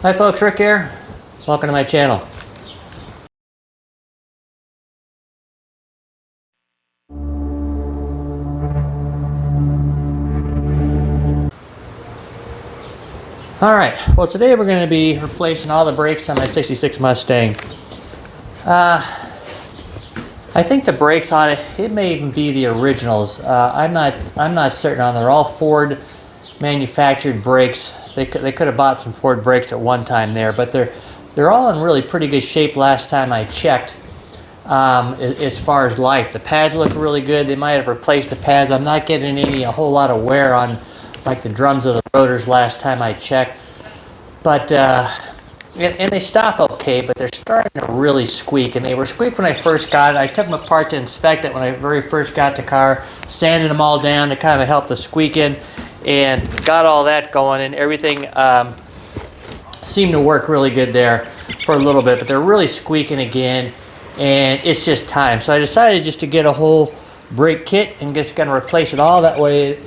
Hi folks, Rick here. Welcome to my channel. Alright, well today we're going to be replacing all the brakes on my 66 Mustang. I think the brakes on it may even be the originals. I'm not certain on. They're all Ford manufactured brakes. They could have bought some Ford brakes at one time there, but they're all in really pretty good shape last time I checked. As far as life, the pads look really good. They might have replaced the pads. I'm not getting a whole lot of wear on like the drums of the rotors last time I checked. But and they stop okay, but they're starting to really squeak. And they were squeak when I first got it. I took them apart to inspect it when I very first got the car, sanded them all down to kind of help the squeaking, and got all that going, and everything seemed to work really good there for a little bit. But they're really squeaking again, and it's just time. So I decided just to get a whole brake kit and just going to replace it all. That way,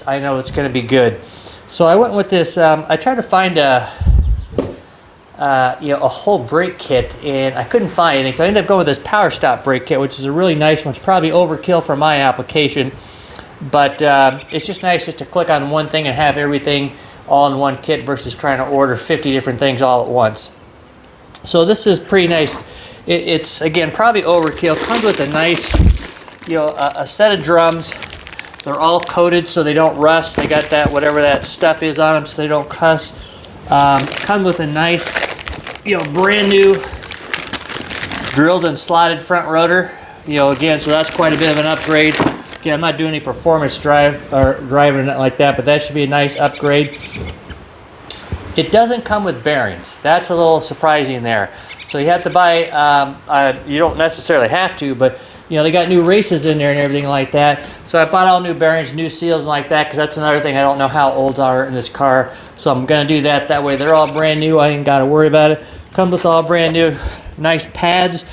I know it's going to be good. So I went with this. I tried to find a whole brake kit, and I couldn't find anything. So I ended up going with this Power Stop brake kit, which is a really nice one. It's probably overkill for my application, but it's just nice just to click on one thing and have everything all in one kit versus trying to order 50 different things all at once. So this is pretty nice. It's again probably overkill. Comes with a nice, a set of drums. They're all coated so they don't rust. They got that whatever that stuff is on them so they don't cuss. Comes with a nice, brand new drilled and slotted front rotor. Again, so that's quite a bit of an upgrade. Again, I'm not doing any performance driving or nothing like that, but that should be a nice upgrade. It doesn't come with bearings. That's a little surprising there. So you have to buy. You don't necessarily have to, but they got new races in there and everything like that. So I bought all new bearings, new seals, and like that, because that's another thing. I don't know how old are in this car. So I'm going to do that. That way they're all brand new. I ain't got to worry about it. Comes with all brand new, nice pads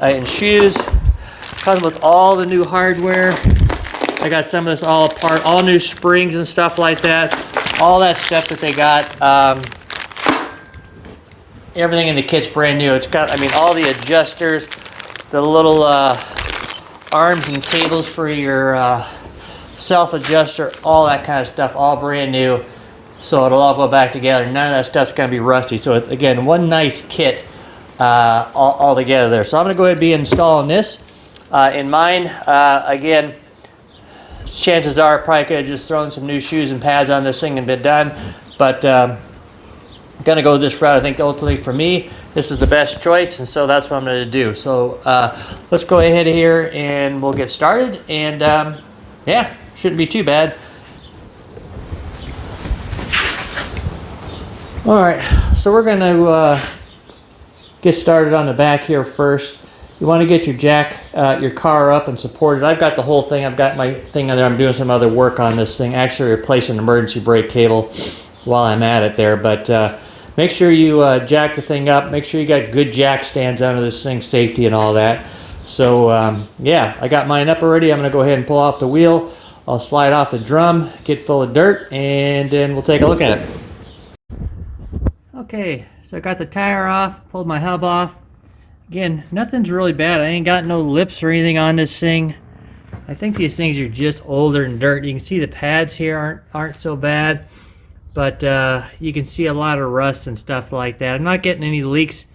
and shoes. Comes with all the new hardware. I got some of this all apart. All new springs and stuff like that. All that stuff that they got. Everything in the kit's brand new. It's got, all the adjusters, the little arms and cables for your self-adjuster, all that kind of stuff, all brand new. So it'll all go back together. None of that stuff's going to be rusty. So it's, again, one nice kit all together there. So I'm going to go ahead and be installing this. In mine, again, chances are I probably could have just thrown some new shoes and pads on this thing and been done. But I'm going to go this route. I think ultimately for me, this is the best choice. And so that's what I'm going to do. So let's go ahead here and we'll get started. And yeah, shouldn't be too bad. Alright, so we're going to get started on the back here first. You want to get your car up and support it. I've got the whole thing. I've got my thing on there. I'm doing some other work on this thing. Actually replacing an emergency brake cable while I'm at it there. But make sure you jack the thing up. Make sure you got good jack stands under this thing, safety and all that. So yeah, I got mine up already. I'm going to go ahead and pull off the wheel. I'll slide off the drum, get full of dirt, and then we'll take a look at it. Okay, so I got the tire off, pulled my hub off. Again, nothing's really bad. I ain't got no lips or anything on this thing. I think these things are just older and dirt. You can see the pads here aren't so bad, but you can see a lot of rust and stuff like that. I'm not getting any leaks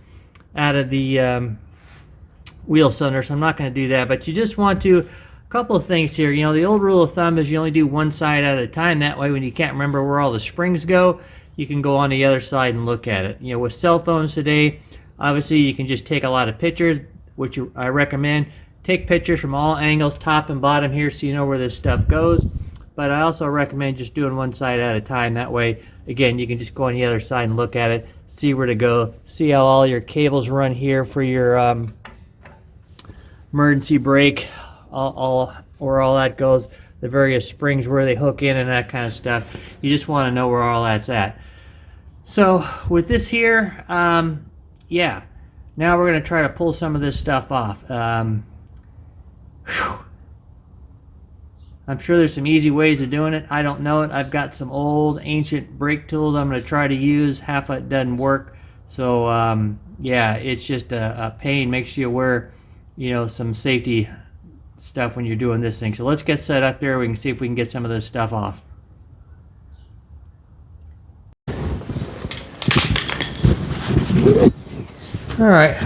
out of the wheel cylinder, so I'm not going to do that. But you just want to, a couple of things here. The old rule of thumb is you only do one side at a time. That way, when you can't remember where all the springs go, you can go on the other side and look at it. With cell phones today, obviously you can just take a lot of pictures, which I recommend. Take pictures from all angles, top and bottom here, so you know where this stuff goes. But I also recommend just doing one side at a time. That way, again, you can just go on the other side and look at it, see where to go, see how all your cables run here for your emergency brake, where all that goes, the various springs where they hook in and that kind of stuff. You just want to know where all that's at. So with this here, yeah, now we're going to try to pull some of this stuff off. I'm sure there's some easy ways of doing it. I don't know it. I've got some old ancient brake tools I'm going to try to use. Half of it doesn't work. So yeah, it's just a pain. Make sure you wear, you know, some safety stuff when you're doing this thing. So let's get set up there. We can see if we can get some of this stuff off. All right,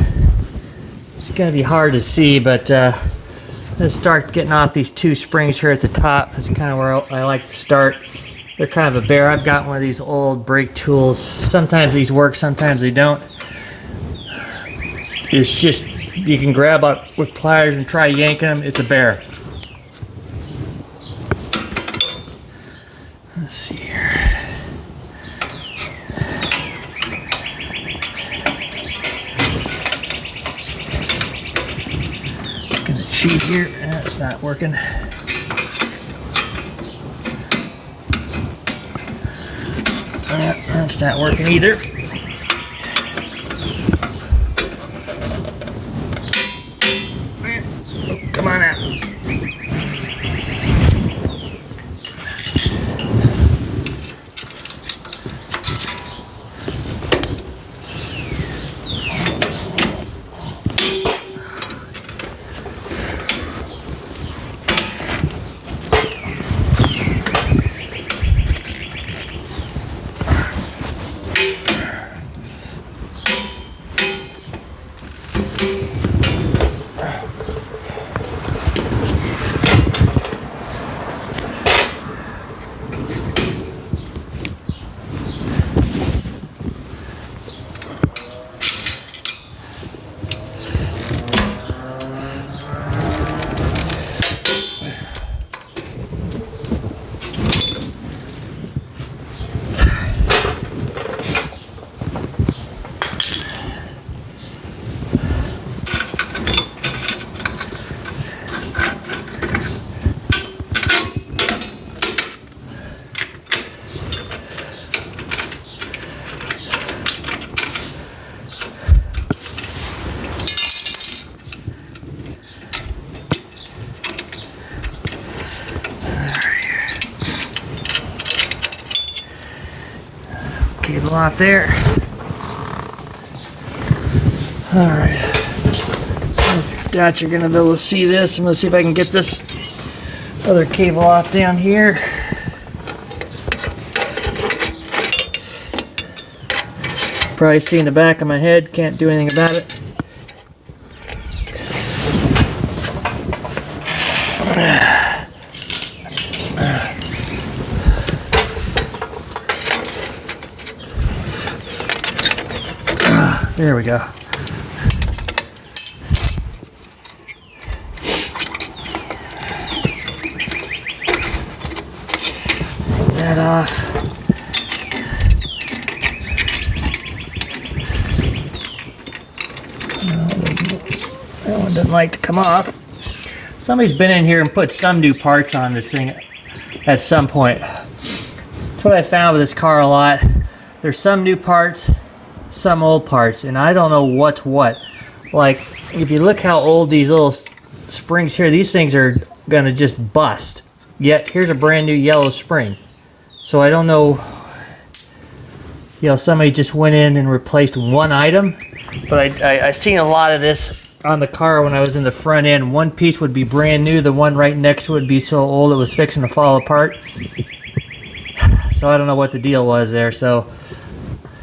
it's gonna be hard to see, but let's start getting off these two springs here at the top. That's kind of where I like to start. They're kind of a bear. I've got one of these old brake tools. Sometimes these work, sometimes they don't. It's just, you can grab up with pliers and try yanking them. It's a bear. Let's see here. Gonna cheat here. That's not working. That's not working either. Oh, come on out. Cable off there. Alright. I doubt you're going to be able to see this. I'm going to see if I can get this other cable off down here. Probably see in the back of my head. Can't do anything about it. There we go. That off. That one doesn't like to come off. Somebody's been in here and put some new parts on this thing at some point. That's what I found with this car a lot. There's some new parts, some old parts, and I don't know what's what. Like, if you look how old these little springs here, these things are gonna just bust. Yet here's a brand new yellow spring. So I don't know, you know, somebody just went in and replaced one item, but I seen a lot of this on the car when I was in the front end. One piece would be brand new, the one right next to it would be so old it was fixing to fall apart. So I don't know what the deal was there. So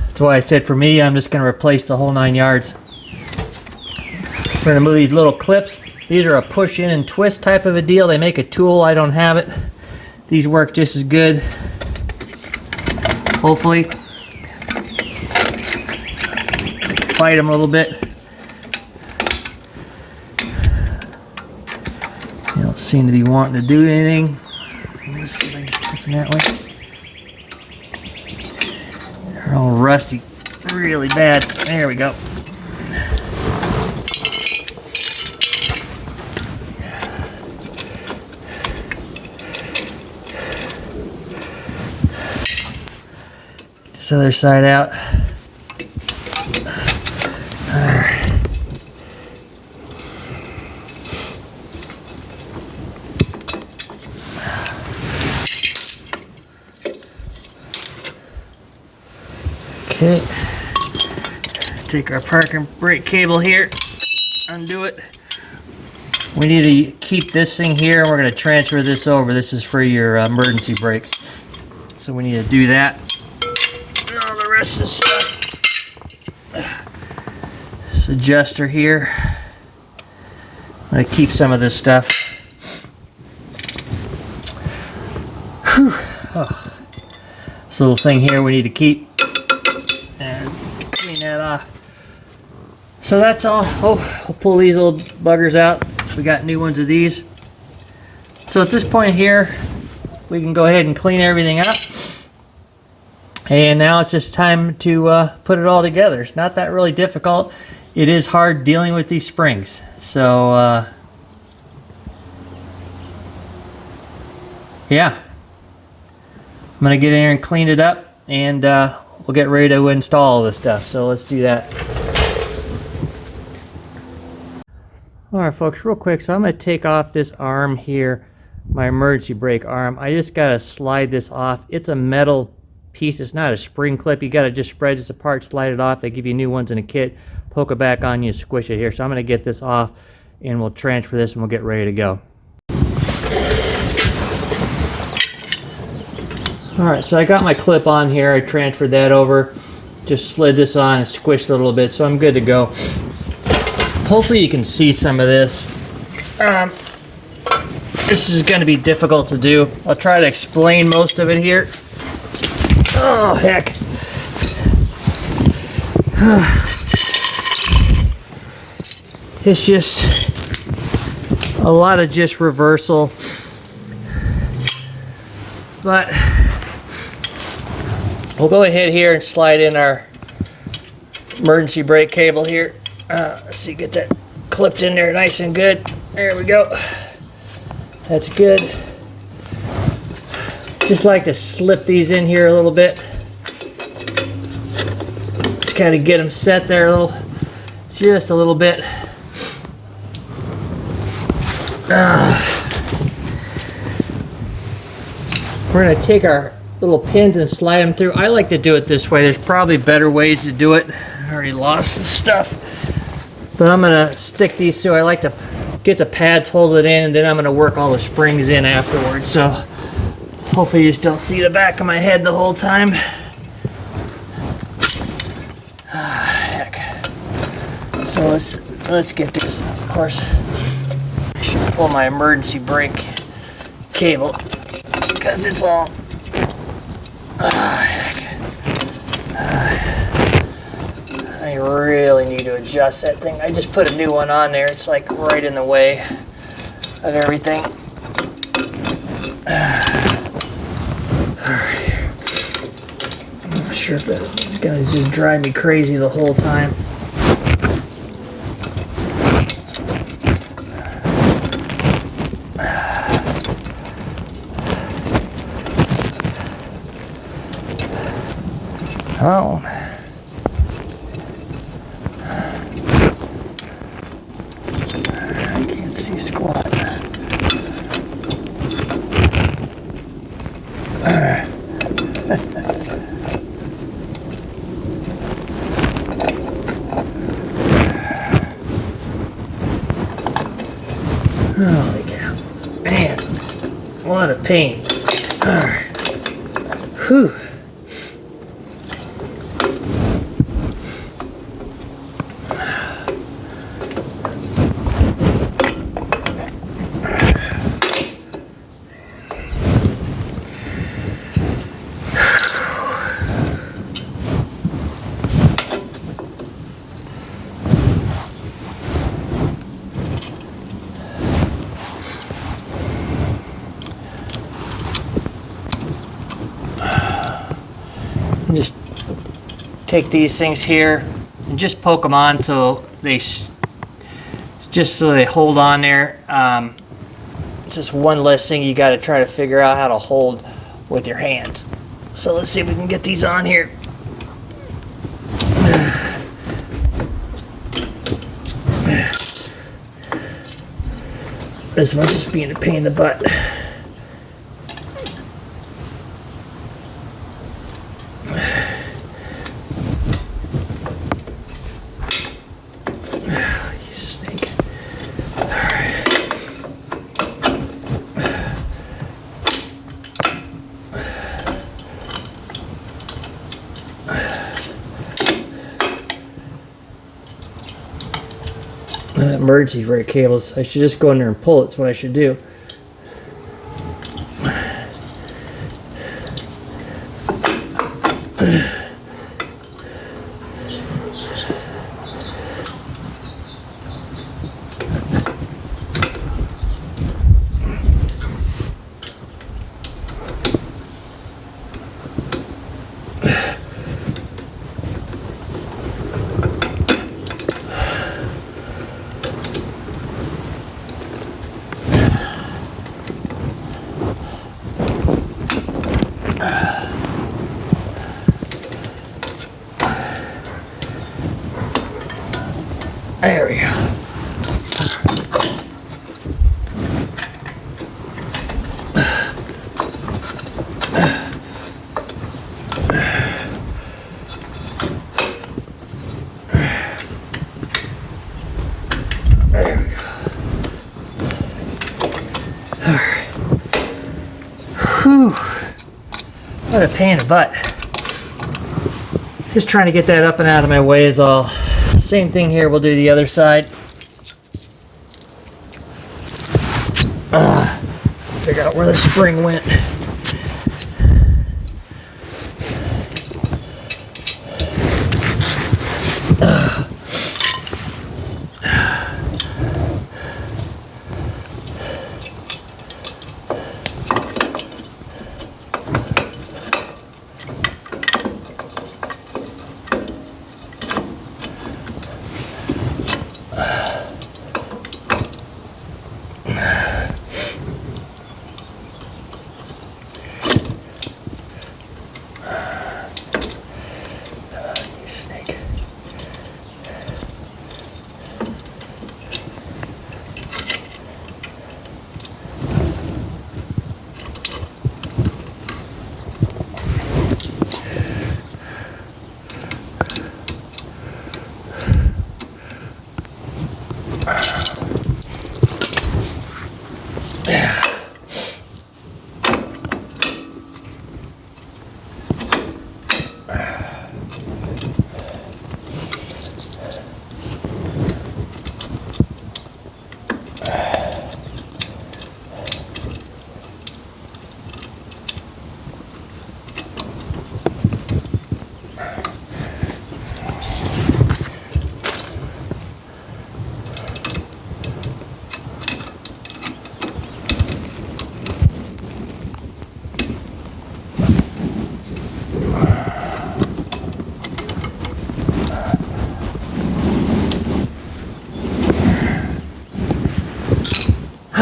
that's why I said for me, I'm just going to replace the whole 9 yards. We're going to move these little clips. These are a push in and twist type of a deal. They make a tool. I don't have it. These work just as good. Hopefully. Fight them a little bit. They don't seem to be wanting to do anything. Let's see if I can just put them that way. They're all rusty, really bad. There we go. This other side out. Alright. Okay. take our parking brake cable here, undo it. We need to keep this thing here, and we're going to transfer this over. This is for your emergency brake. So we need to do that. And all the rest of the stuff. This adjuster here. I'm going to keep some of this stuff. Whew. Oh. This little thing here we need to keep. And clean that off. So that's all. Oh, I'll pull these little buggers out. We got new ones of these. So at this point here, we can go ahead and clean everything up. And now it's just time to put it all together. It's not that really difficult. It is hard dealing with these springs. So, yeah. I'm going to get in here and clean it up, and we'll get ready to install all this stuff. So let's do that. Alright folks, real quick, so I'm going to take off this arm here, my emergency brake arm. I just got to slide this off. It's a metal piece, it's not a spring clip. You got to just spread this apart, slide it off. They give you new ones in a kit. Poke it back on, you squish it here. So I'm going to get this off, and we'll transfer this, and we'll get ready to go. Alright, so I got my clip on here. I transferred that over. Just slid this on and squished it a little bit, so I'm good to go. Hopefully you can see some of this. This is going to be difficult to do. I'll try to explain most of it here. Oh, heck. It's just a lot of just reversal. But we'll go ahead here and slide in our emergency brake cable here. Let's see, get that clipped in there nice and good. There we go. That's good. Just like to slip these in here a little bit. Just kind of get them set there just a little bit. We're going to take our little pins and slide them through. I like to do it this way. There's probably better ways to do it. I already lost the stuff. But I'm going to stick these through. I like to get the pads, hold it in, and then I'm going to work all the springs in afterwards. So hopefully you just don't see the back of my head the whole time. Heck. So let's get this. Of course, I should pull my emergency brake cable because it's all. Heck. I really need to adjust that thing. I just put a new one on there. It's like right in the way of everything. I'm not sure if that's going to just drive me crazy the whole time. Oh. I can't see squat. Alright. Holy cow. Man, what a pain. Alright. Whew. Just take these things here and just poke them on so they hold on there. It's just one less thing you got to try to figure out how to hold with your hands. So let's see if we can get these on here. As much as being a pain in the butt. Emergency brake cables. I should just go in there and pull it. That's what I should do. There we go. There we go. All right. Whew. What a pain in the butt. Just trying to get that up and out of my way is all. Same thing here, we'll do the other side. Figure out where the spring went.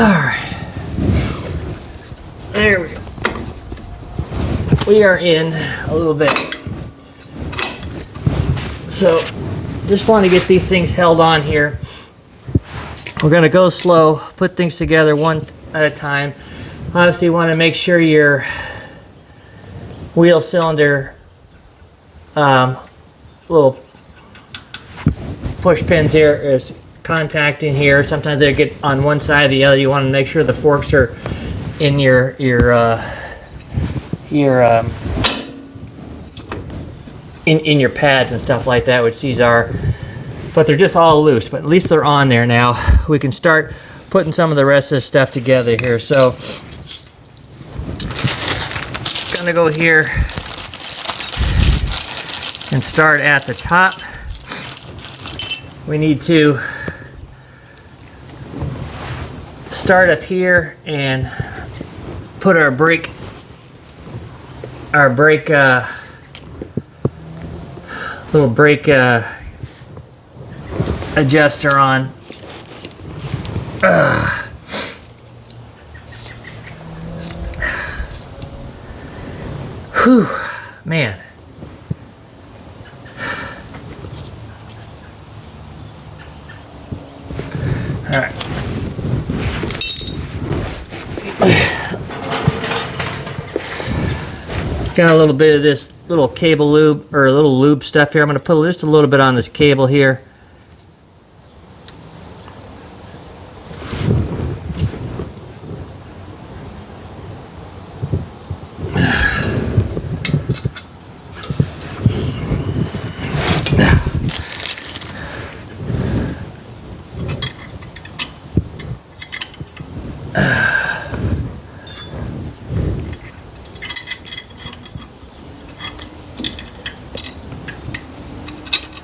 Alright. There we go. We are in a little bit. So, just want to get these things held on here. We're going to go slow, put things together one at a time. Obviously, you want to make sure your wheel cylinder little push pins here is contacting here. Sometimes they get on one side or the other. You want to make sure the forks are in your pads and stuff like that, which these are, but they're just all loose, but at least they're on there now. We can start putting some of the rest of this stuff together here. So gonna go here and start at the top. We need to start up here and put our brake little brake adjuster on. Whew, man. All right. Got a little bit of this little cable lube, or a little lube stuff here. I'm going to put just a little bit on this cable here.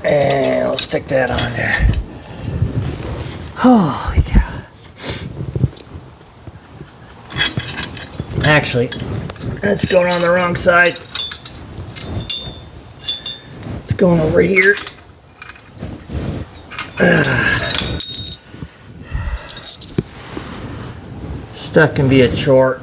And we'll stick that on there. Holy cow. Actually, that's going on the wrong side. It's going over here. Stuff can be a chore.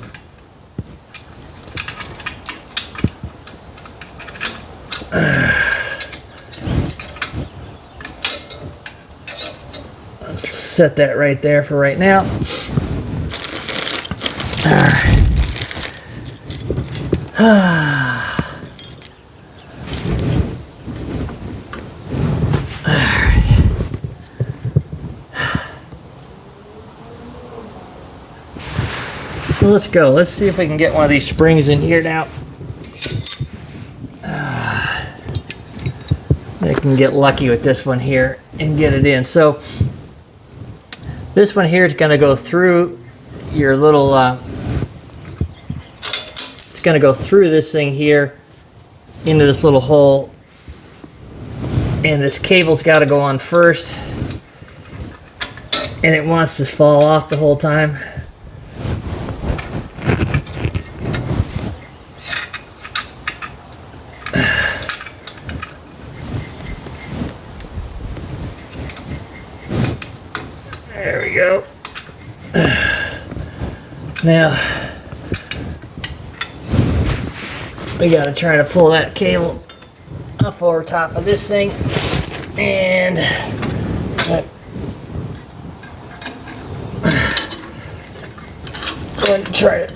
Let's set that right there for right now. So let's go. Let's see if we can get one of these springs in here now. I can get lucky with this one here and get it in. So this one here is going to go through your little, it's going to go through this thing here into this little hole. And this cable's got to go on first. And it wants to fall off the whole time. There we go. Now, we got to try to pull that cable up over top of this thing, and I'm going to try to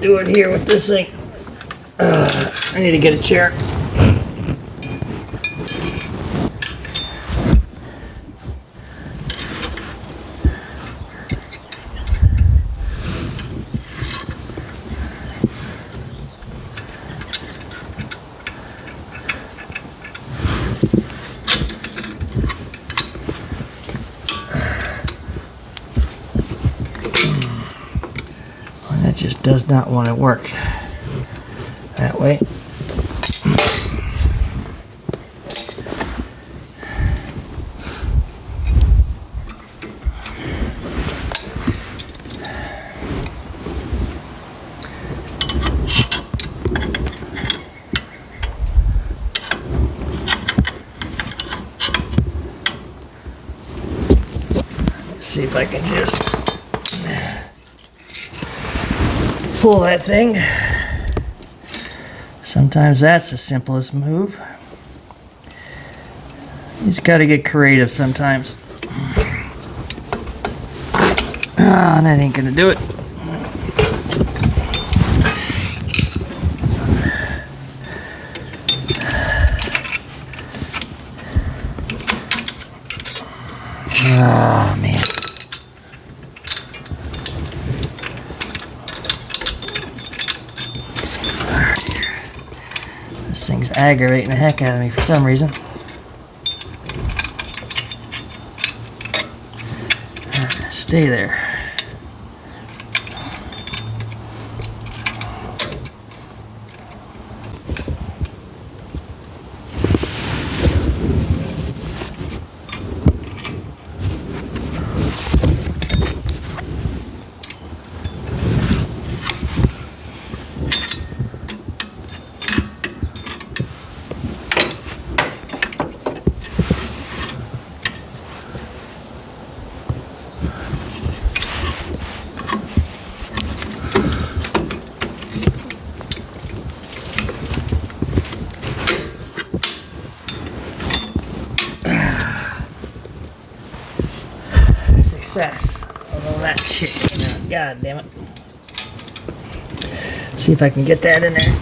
do it here with this thing. I need to get a chair. Just does not want to work that way. Let's see if I can just pull that thing. Sometimes that's the simplest move. You just got to get creative sometimes. That ain't gonna do it. Oh man. This thing's aggravating the heck out of me for some reason. Stay there. Success. Although that shit came out. God damn it. Let's see if I can get that in there.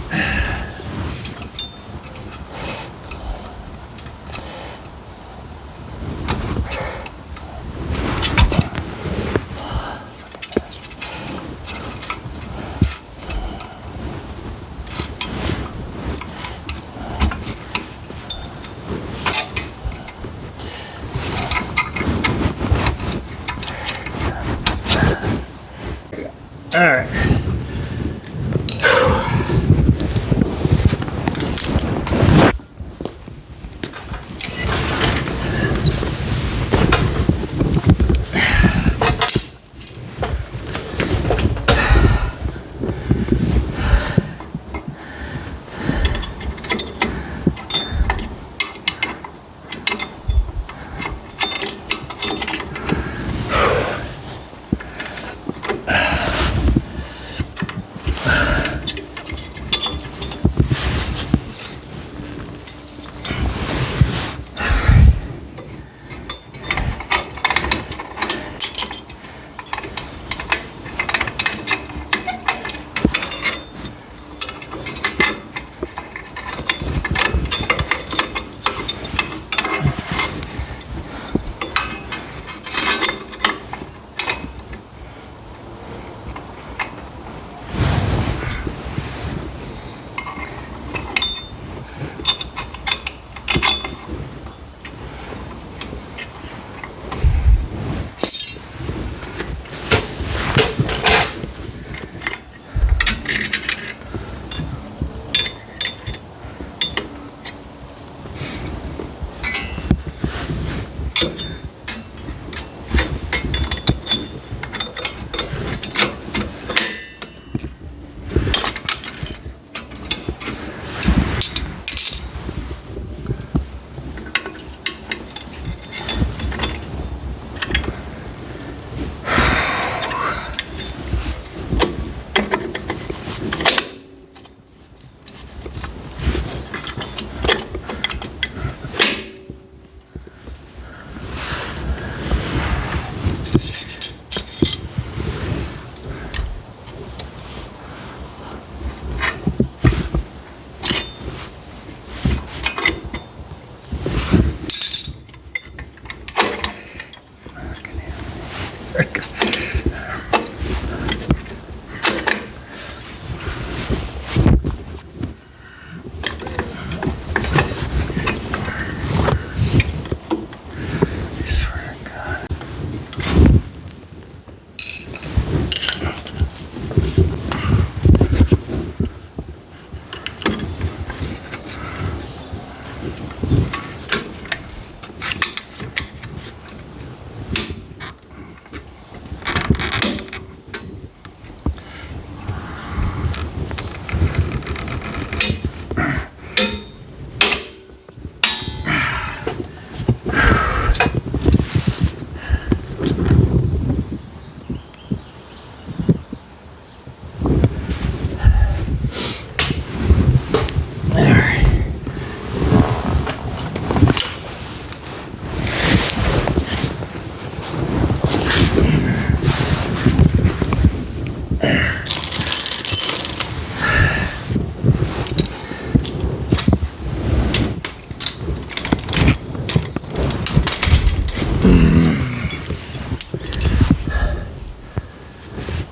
All right.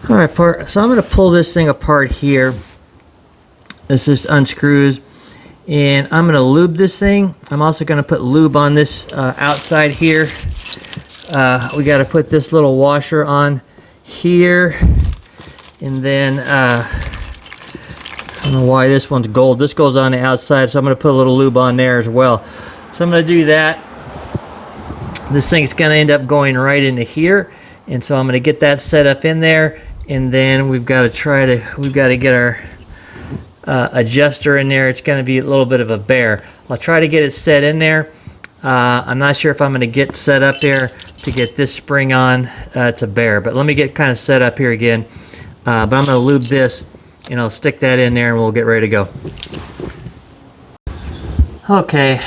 All right, so I'm going to pull this thing apart here. This just unscrews, and I'm going to lube this thing. I'm also going to put lube on this outside here. We got to put this little washer on here, and then I don't know why this one's gold. This goes on the outside, so I'm going to put a little lube on there as well. So I'm going to do that. This thing's going to end up going right into here, and so I'm going to get that set up in there, and then we've got to get our adjuster in there. It's going to be a little bit of a bear. I'll try to get it set in there. I'm not sure if I'm going to get set up there to get this spring on. It's a bear, but let me get kind of set up here again. But I'm going to lube this, and I'll stick that in there, and we'll get ready to go. Okay,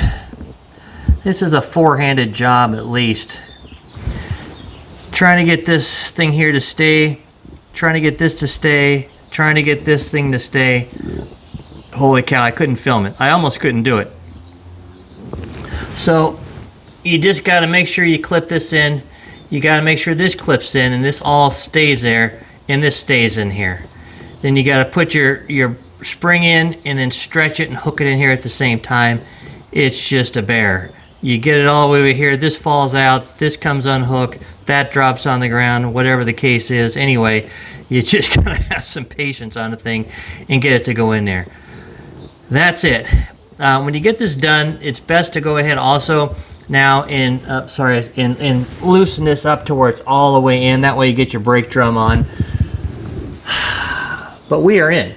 this is a four-handed job at least. Trying to get this thing here to stay, trying to get this to stay, trying to get this thing to stay. Holy cow, I couldn't film it. I almost couldn't do it. So you just got to make sure you clip this in. You got to make sure this clips in, and this all stays there, and this stays in here. Then you got to put your spring in, and then stretch it and hook it in here at the same time. It's just a bear. You get it all the way over here. This falls out. This comes unhooked. That drops on the ground. Whatever the case is. Anyway, you just got to have some patience on the thing and get it to go in there. That's it. When you get this done, it's best to go ahead also now and loosen this up to where it's all the way in. That way you get your brake drum on. But we are in.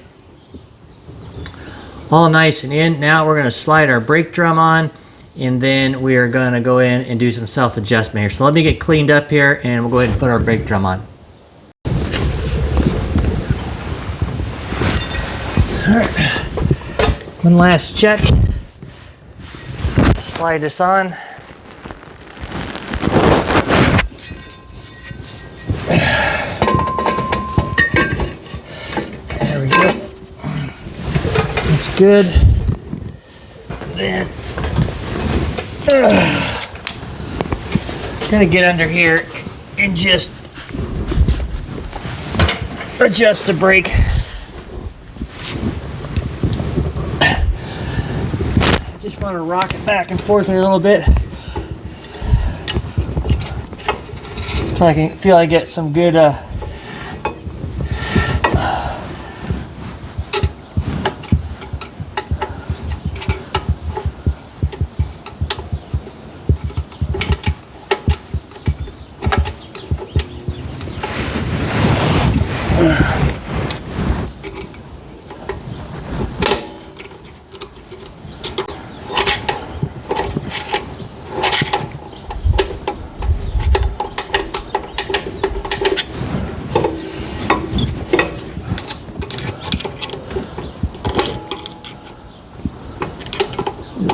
All nice and in. Now we're going to slide our brake drum on, and then we are going to go in and do some self-adjustment here. So let me get cleaned up here, and we'll go ahead and put our brake drum on. All right. One last check. Slide this on. There we go. That's good. Then gonna get under here and just adjust the brake. Just want to rock it back and forth here a little bit so I can feel I get some good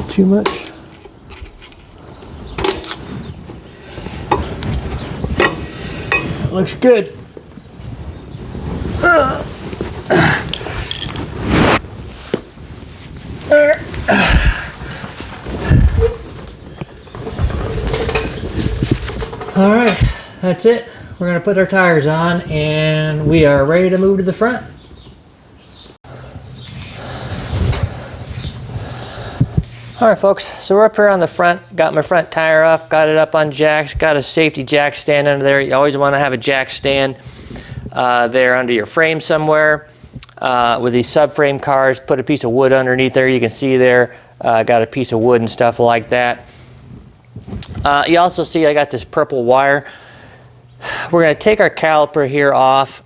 too much. That looks good. All right, that's it. We're gonna put our tires on, and we are ready to move to the front. All right, folks, so we're up here on the front, got my front tire off, got it up on jacks, got a safety jack stand under there. You always want to have a jack stand there under your frame somewhere. With these subframe cars, put a piece of wood underneath there. You can see there, got a piece of wood and stuff like that. You also see I got this purple wire. We're going to take our caliper here off.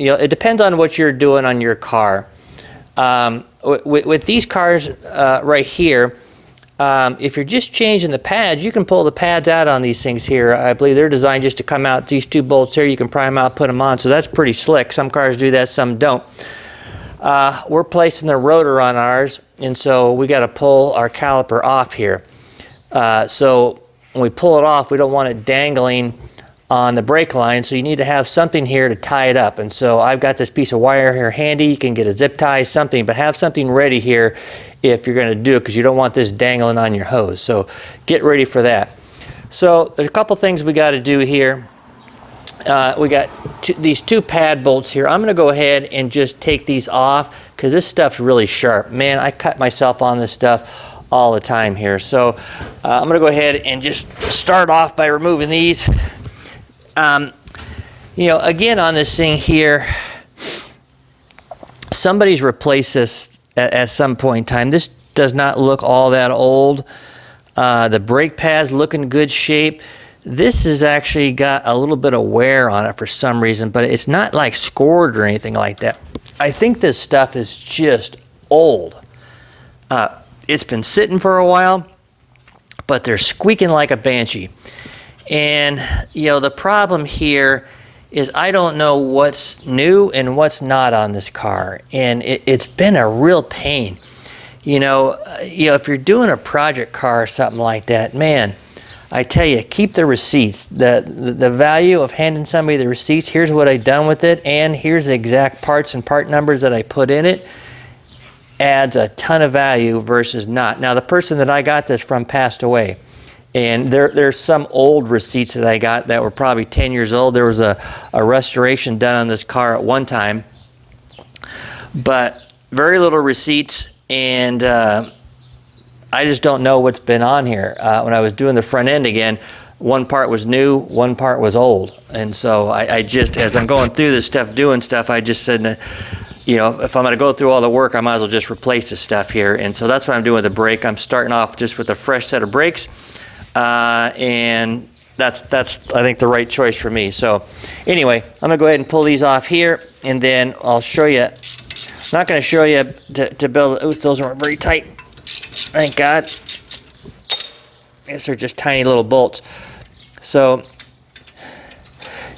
It depends on what you're doing on your car. With these cars right here, if you're just changing the pads, you can pull the pads out on these things here. I believe they're designed just to come out. These two bolts here, you can pry them out, put them on. So that's pretty slick. Some cars do that, some don't. We're placing the rotor on ours, and so we got to pull our caliper off here. So when we pull it off, we don't want it dangling on the brake line, so you need to have something here to tie it up. And so I've got this piece of wire here handy. You can get a zip tie, something, but have something ready here if you're going to do it, because you don't want this dangling on your hose. So get ready for that. So there's a couple things we got to do here. We got these two pad bolts here. I'm going to go ahead and just take these off because this stuff's really sharp. Man, I cut myself on this stuff all the time here. So I'm going to go ahead and just start off by removing these. You know, again on this thing here, somebody's replaced this at some point in time. This does not look all that old. The brake pads look in good shape. This has actually got a little bit of wear on it for some reason, but it's not like scored or anything like that. I think this stuff is just old. It's been sitting for a while, but they're squeaking like a banshee. And, you know, the problem here is I don't know what's new and what's not on this car. And it's been a real pain. You know, if you're doing a project car or something like that, man, I tell you, keep the receipts. The value of handing somebody the receipts, here's what I've done with it, and here's the exact parts and part numbers that I put in it, adds a ton of value versus not. Now, the person that I got this from passed away. And there's some old receipts that I got that were probably 10 years old. There was a restoration done on this car at one time. But very little receipts, and I just don't know what's been on here. When I was doing the front end again, one part was new, one part was old. And so I just, as I'm going through this stuff, doing stuff, I just said, you know, if I'm going to go through all the work, I might as well just replace the stuff here. And so that's what I'm doing with the brake. I'm starting off just with a fresh set of brakes. And that's I think the right choice for me. So anyway, I'm gonna go ahead and pull these off here, and then I'll show you. I'm not gonna show you to build. Ooh, those aren't very tight. Thank God. I guess they're just tiny little bolts. So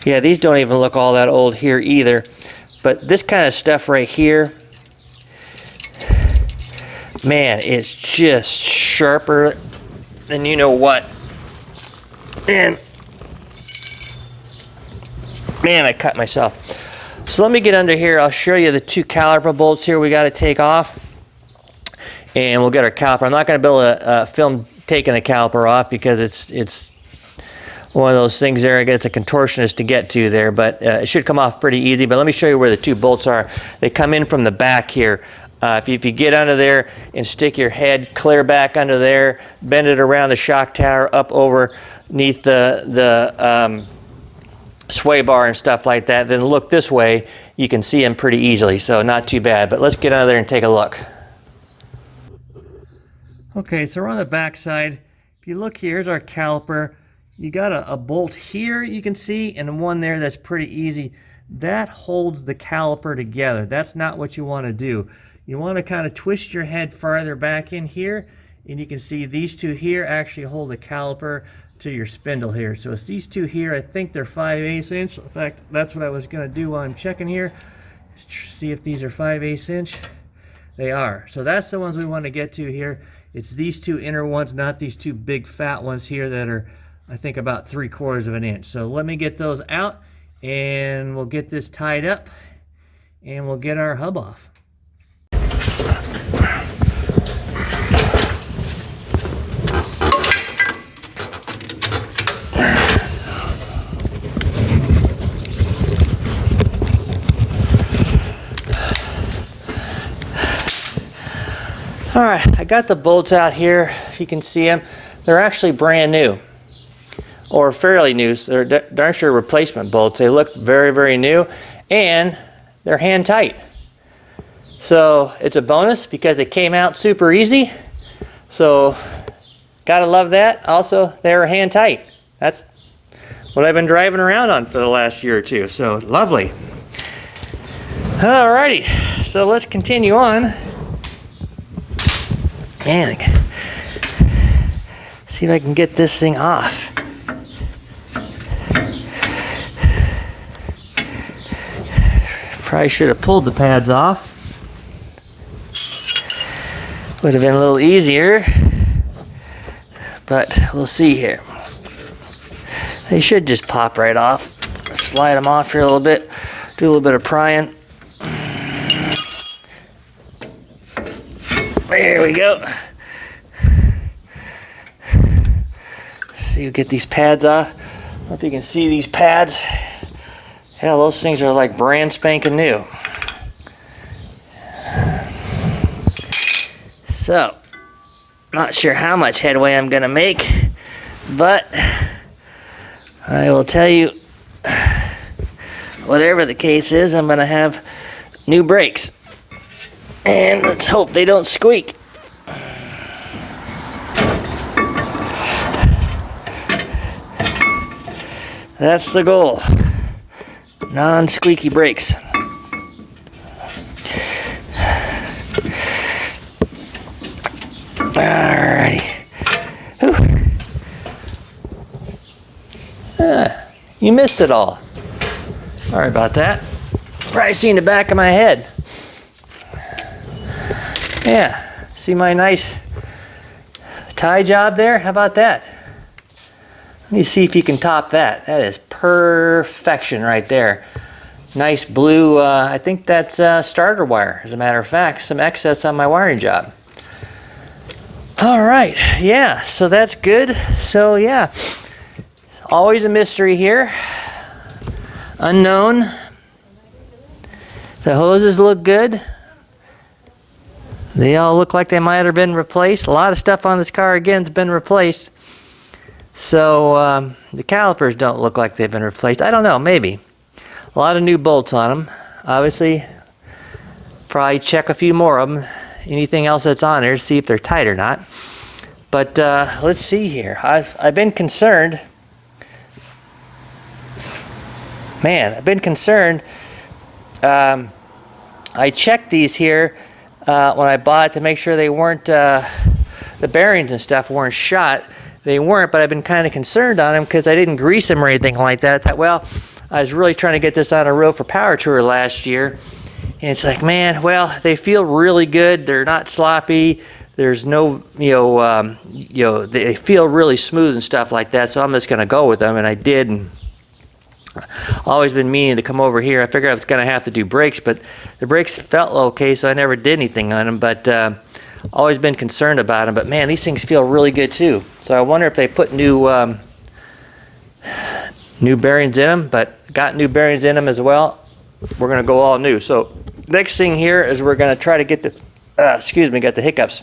yeah, these don't even look all that old here either. But this kind of stuff right here, man, it's just sharper than you know what. And man, I cut myself. So let me get under here. I'll show you the two caliper bolts here we got to take off, and we'll get our caliper. I'm not going to be able to film taking the caliper off because it's one of those things there. It's a contortionist to get to there, but it should come off pretty easy. But let me show you where the two bolts are. They come in from the back here. If you get under there and stick your head clear back under there, bend it around the shock tower up overneath the sway bar and stuff like that, then look this way, you can see them pretty easily, so not too bad. But let's get under there and take a look. Okay, so we're on the back side. If you look here, here's our caliper. You got a bolt here you can see, and one there that's pretty easy. That holds the caliper together. That's not what you want to do. You want to kind of twist your head farther back in here, and you can see these two here actually hold the caliper to your spindle here. So it's these two here. I think they're 5/8 inch. In fact, that's what I was going to do while I'm checking here. See if these are 5/8 inch. They are. So that's the ones we want to get to here. It's these two inner ones, not these two big fat ones here that are, I think, about 3/4 of an inch. So let me get those out, and we'll get this tied up, and we'll get our hub off. All right, I got the bolts out here. If you can see them, they're actually brand new, or fairly new. So they're darn sure replacement bolts. They look very, very new, and they're hand tight. So it's a bonus because they came out super easy. So gotta love that. Also, they were hand tight. That's what I've been driving around on for the last year or two. So lovely. Alrighty, so let's continue on. Man, see if I can get this thing off. Probably should have pulled the pads off. Would have been a little easier, but we'll see here. They should just pop right off. Slide them off here a little bit. Do a little bit of prying. There we go. see, we get these pads off. I don't know if you can see these pads. Hell, those things are like brand spanking new. So, not sure how much headway I'm gonna make, but I will tell you, whatever the case is, I'm gonna have new brakes. And let's hope they don't squeak. That's the goal. Non-squeaky brakes. Alrighty. You missed it all. Sorry about that. Probably seen the back of my head. Yeah. See my nice tie job there? How about that? Let me see if you can top that. That is perfection right there. Nice blue, I think that's starter wire, as a matter of fact. Some excess on my wiring job. All right, yeah, so that's good. So yeah, always a mystery here. Unknown. The hoses look good. They all look like they might have been replaced. A lot of stuff on this car, again, has been replaced. So the calipers don't look like they've been replaced. I don't know, maybe. A lot of new bolts on them. Obviously, probably check a few more of them. Anything else that's on there, see if they're tight or not. But let's see here. I've been concerned. Man, I've been concerned. I checked these here when I bought to make sure they weren't, the bearings and stuff weren't shot. They weren't, but I've been kind of concerned on them because I didn't grease them or anything like that. I thought, well, I was really trying to get this on a road for Power Tour last year. And it's like, man, well, they feel really good. They're not sloppy. There's no, they feel really smooth and stuff like that. So I'm just going to go with them, and I did. And always been meaning to come over here. I figured I was going to have to do brakes, but the brakes felt okay, so I never did anything on them. But always been concerned about them. But man, these things feel really good too. So I wonder if they put new bearings in them, but got new bearings in them as well. We're going to go all new. So next thing here is we're going to try to get the, got the hiccups.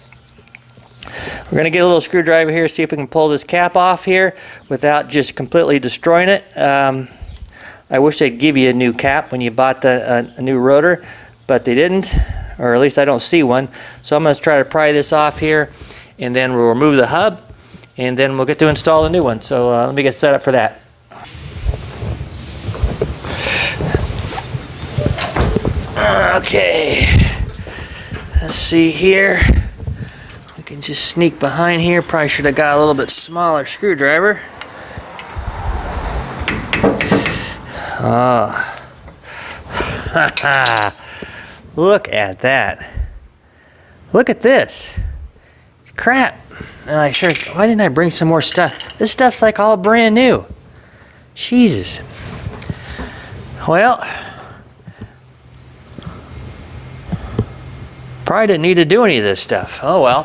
We're going to get a little screwdriver here, see if we can pull this cap off here without just completely destroying it. I wish they'd give you a new cap when you bought a new rotor, but they didn't, or at least I don't see one. So I'm going to try to pry this off here, and then we'll remove the hub, and then we'll get to install a new one. So let me get set up for that. Okay, let's see here. We can just sneak behind here. Probably should have got a little bit smaller screwdriver. Oh. Look at that. Look at this. Crap. Why didn't I bring some more stuff? This stuff's like all brand new. Jesus. Well, probably didn't need to do any of this stuff. Oh well.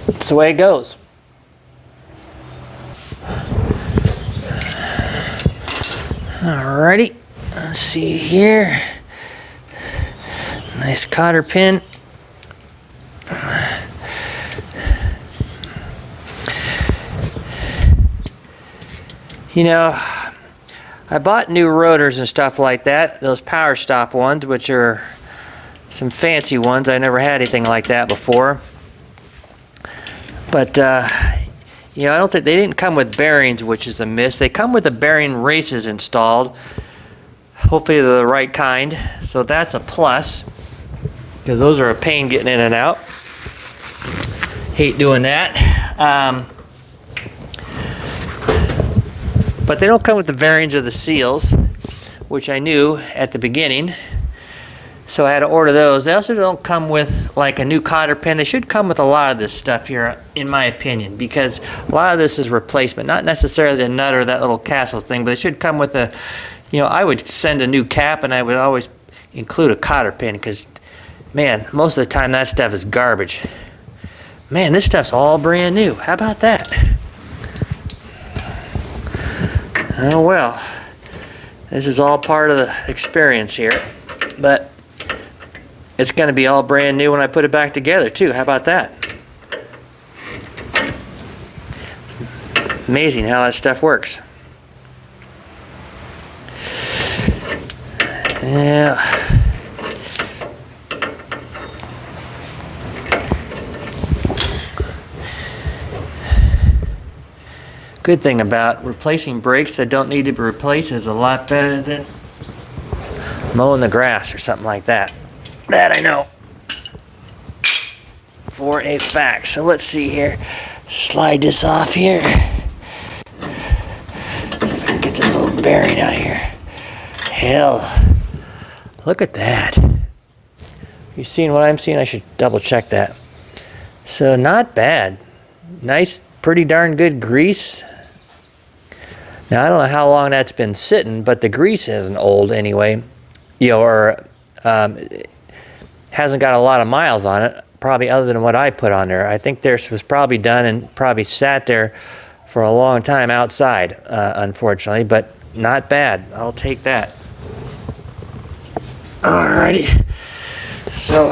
That's the way it goes. Alrighty. Let's see here. Nice cotter pin. You know, I bought new rotors and stuff like that. Those power stop ones, which are some fancy ones. I never had anything like that before. But, you know, I don't think they didn't come with bearings, which is a miss. They come with the bearing races installed. Hopefully they're the right kind. So that's a plus, because those are a pain getting in and out. Hate doing that. But they don't come with the bearings or the seals, which I knew at the beginning. So I had to order those. They also don't come with like a new cotter pin. They should come with a lot of this stuff here, in my opinion, because a lot of this is replacement, not necessarily the nut or that little castle thing, but they should come with a, you know, I would send a new cap and I would always include a cotter pin because, man, most of the time that stuff is garbage. Man, this stuff's all brand new. How about that? Oh well, this is all part of the experience here, but it's going to be all brand new when I put it back together too. How about that? It's amazing how that stuff works. Yeah. Good thing about replacing brakes that don't need to be replaced is a lot better than mowing the grass or something like that. That I know for a fact. So let's see here. Slide this off here. See if I can get this little bearing out here. Hell, look at that. You seeing what I'm seeing? I should double check that. So not bad. Nice, pretty darn good grease. Now I don't know how long that's been sitting, but the grease isn't old anyway. You know, or hasn't got a lot of miles on it, probably other than what I put on there. I think theirs was probably done and probably sat there for a long time outside, unfortunately, but not bad. I'll take that. Alrighty. So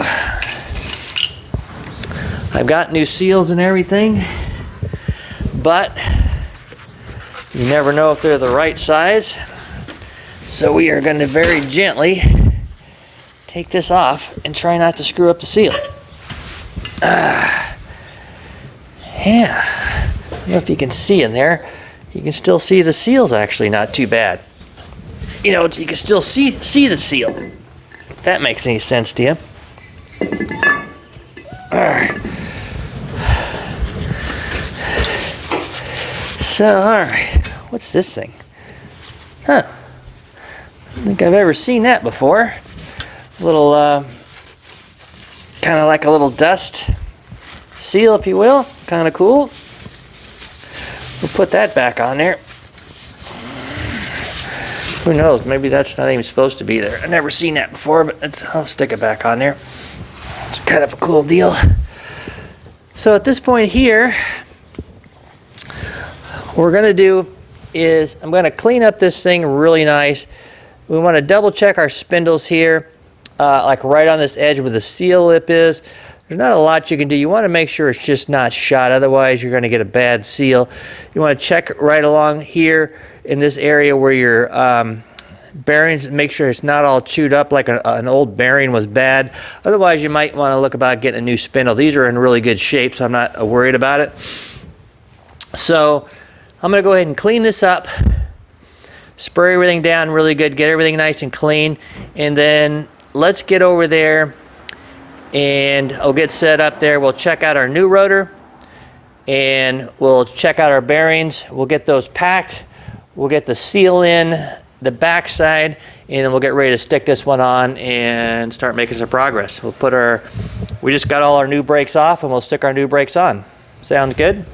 I've got new seals and everything, but you never know if they're the right size. So we are going to very gently take this off and try not to screw up the seal. Yeah. I don't know if you can see in there. You can still see the seal's actually not too bad. You know, you can still see the seal. If that makes any sense to you. Alright. So, alright. What's this thing? Huh. I don't think I've ever seen that before. Little, kind of like a little dust seal, if you will. Kind of cool. We'll put that back on there. Who knows? Maybe that's not even supposed to be there. I've never seen that before, but I'll stick it back on there. It's kind of a cool deal. So at this point here, what we're going to do is I'm going to clean up this thing really nice. We want to double check our spindles here, like right on this edge where the seal lip is. There's not a lot you can do. You want to make sure it's just not shot, otherwise you're going to get a bad seal. You want to check right along here in this area where your bearings, make sure it's not all chewed up like an old bearing was bad. Otherwise you might want to look about getting a new spindle. These are in really good shape, so I'm not worried about it. So I'm going to go ahead and clean this up, spray everything down really good, get everything nice and clean, and then let's get over there and I'll get set up there. We'll check out our new rotor and we'll check out our bearings. We'll get those packed. We'll get the seal in the back side, and then we'll get ready to stick this one on and start making some progress. We'll put we just got all our new brakes off and we'll stick our new brakes on. Sound good?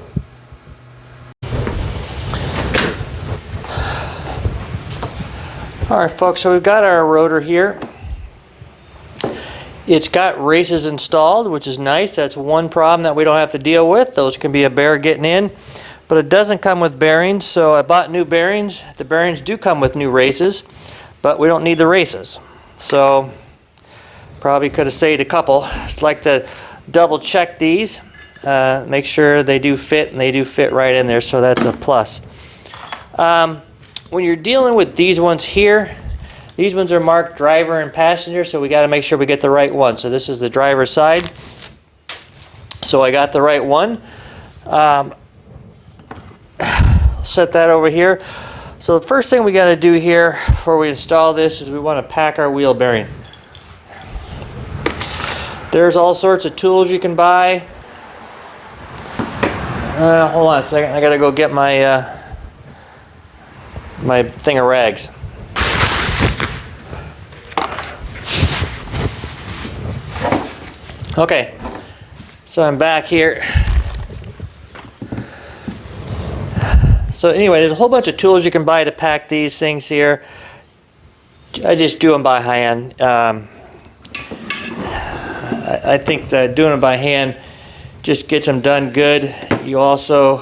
All right, folks, so we've got our rotor here. It's got races installed, which is nice. That's one problem that we don't have to deal with. Those can be a bear getting in. But it doesn't come with bearings, so I bought new bearings. The bearings do come with new races, but we don't need the races. So probably could have saved a couple. Just like to double check these, make sure they do fit, and they do fit right in there, so that's a plus. When you're dealing with these ones here, these ones are marked driver and passenger, so we got to make sure we get the right one. So this is the driver's side. So I got the right one. Set that over here. So the first thing we got to do here before we install this is we want to pack our wheel bearing. There's all sorts of tools you can buy. Hold on a second. I got to go get my my thing of rags. Okay, so I'm back here. So anyway, there's a whole bunch of tools you can buy to pack these things here. I just do them by hand. I think that doing them by hand just gets them done good. You also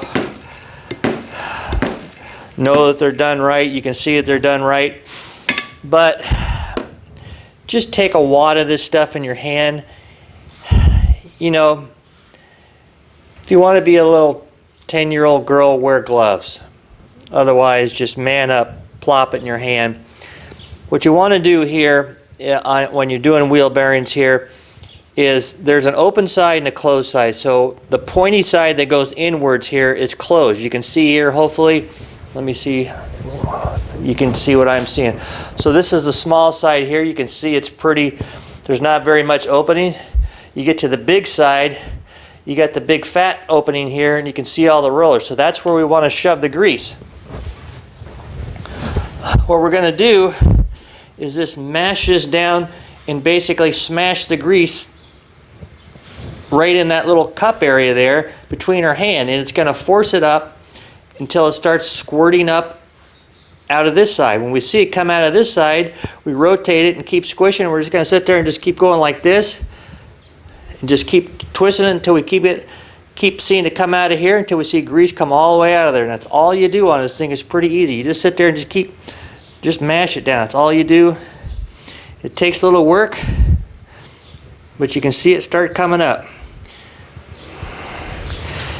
know that they're done right. You can see that they're done right. But just take a wad of this stuff in your hand. You know, if you want to be a little 10-year-old girl, wear gloves. Otherwise, just man up, plop it in your hand. What you want to do here when you're doing wheel bearings here is there's an open side and a closed side. So the pointy side that goes inwards here is closed. You can see here, hopefully. Let me see. You can see what I'm seeing. So this is the small side here. You can see it's pretty, there's not very much opening. You get to the big side, you got the big fat opening here, and you can see all the rollers. So that's where we want to shove the grease. What we're going to do is just mash this down and basically smash the grease right in that little cup area there between our hand, and it's going to force it up until it starts squirting up out of this side. When we see it come out of this side, we rotate it and keep squishing. We're just going to sit there and just keep going like this and just keep twisting it until we keep seeing it come out of here until we see grease come all the way out of there. And that's all you do on this thing. It's pretty easy. You just sit there and just mash it down. That's all you do. It takes a little work, but you can see it start coming up.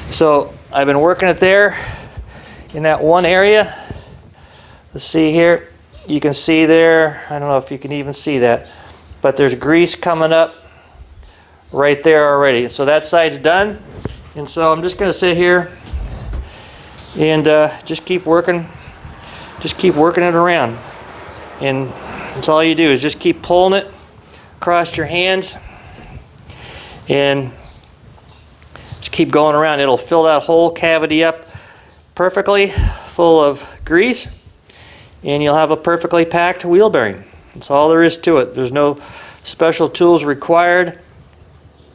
So I've been working it there in that one area. Let's see here. You can see there, I don't know if you can even see that, but there's grease coming up right there already. So that side's done. And so I'm just going to sit here and just keep working it around. And that's all you do is just keep pulling it across your hands and just keep going around. It'll fill that whole cavity up perfectly full of grease, and you'll have a perfectly packed wheel bearing. That's all there is to it. There's no special tools required.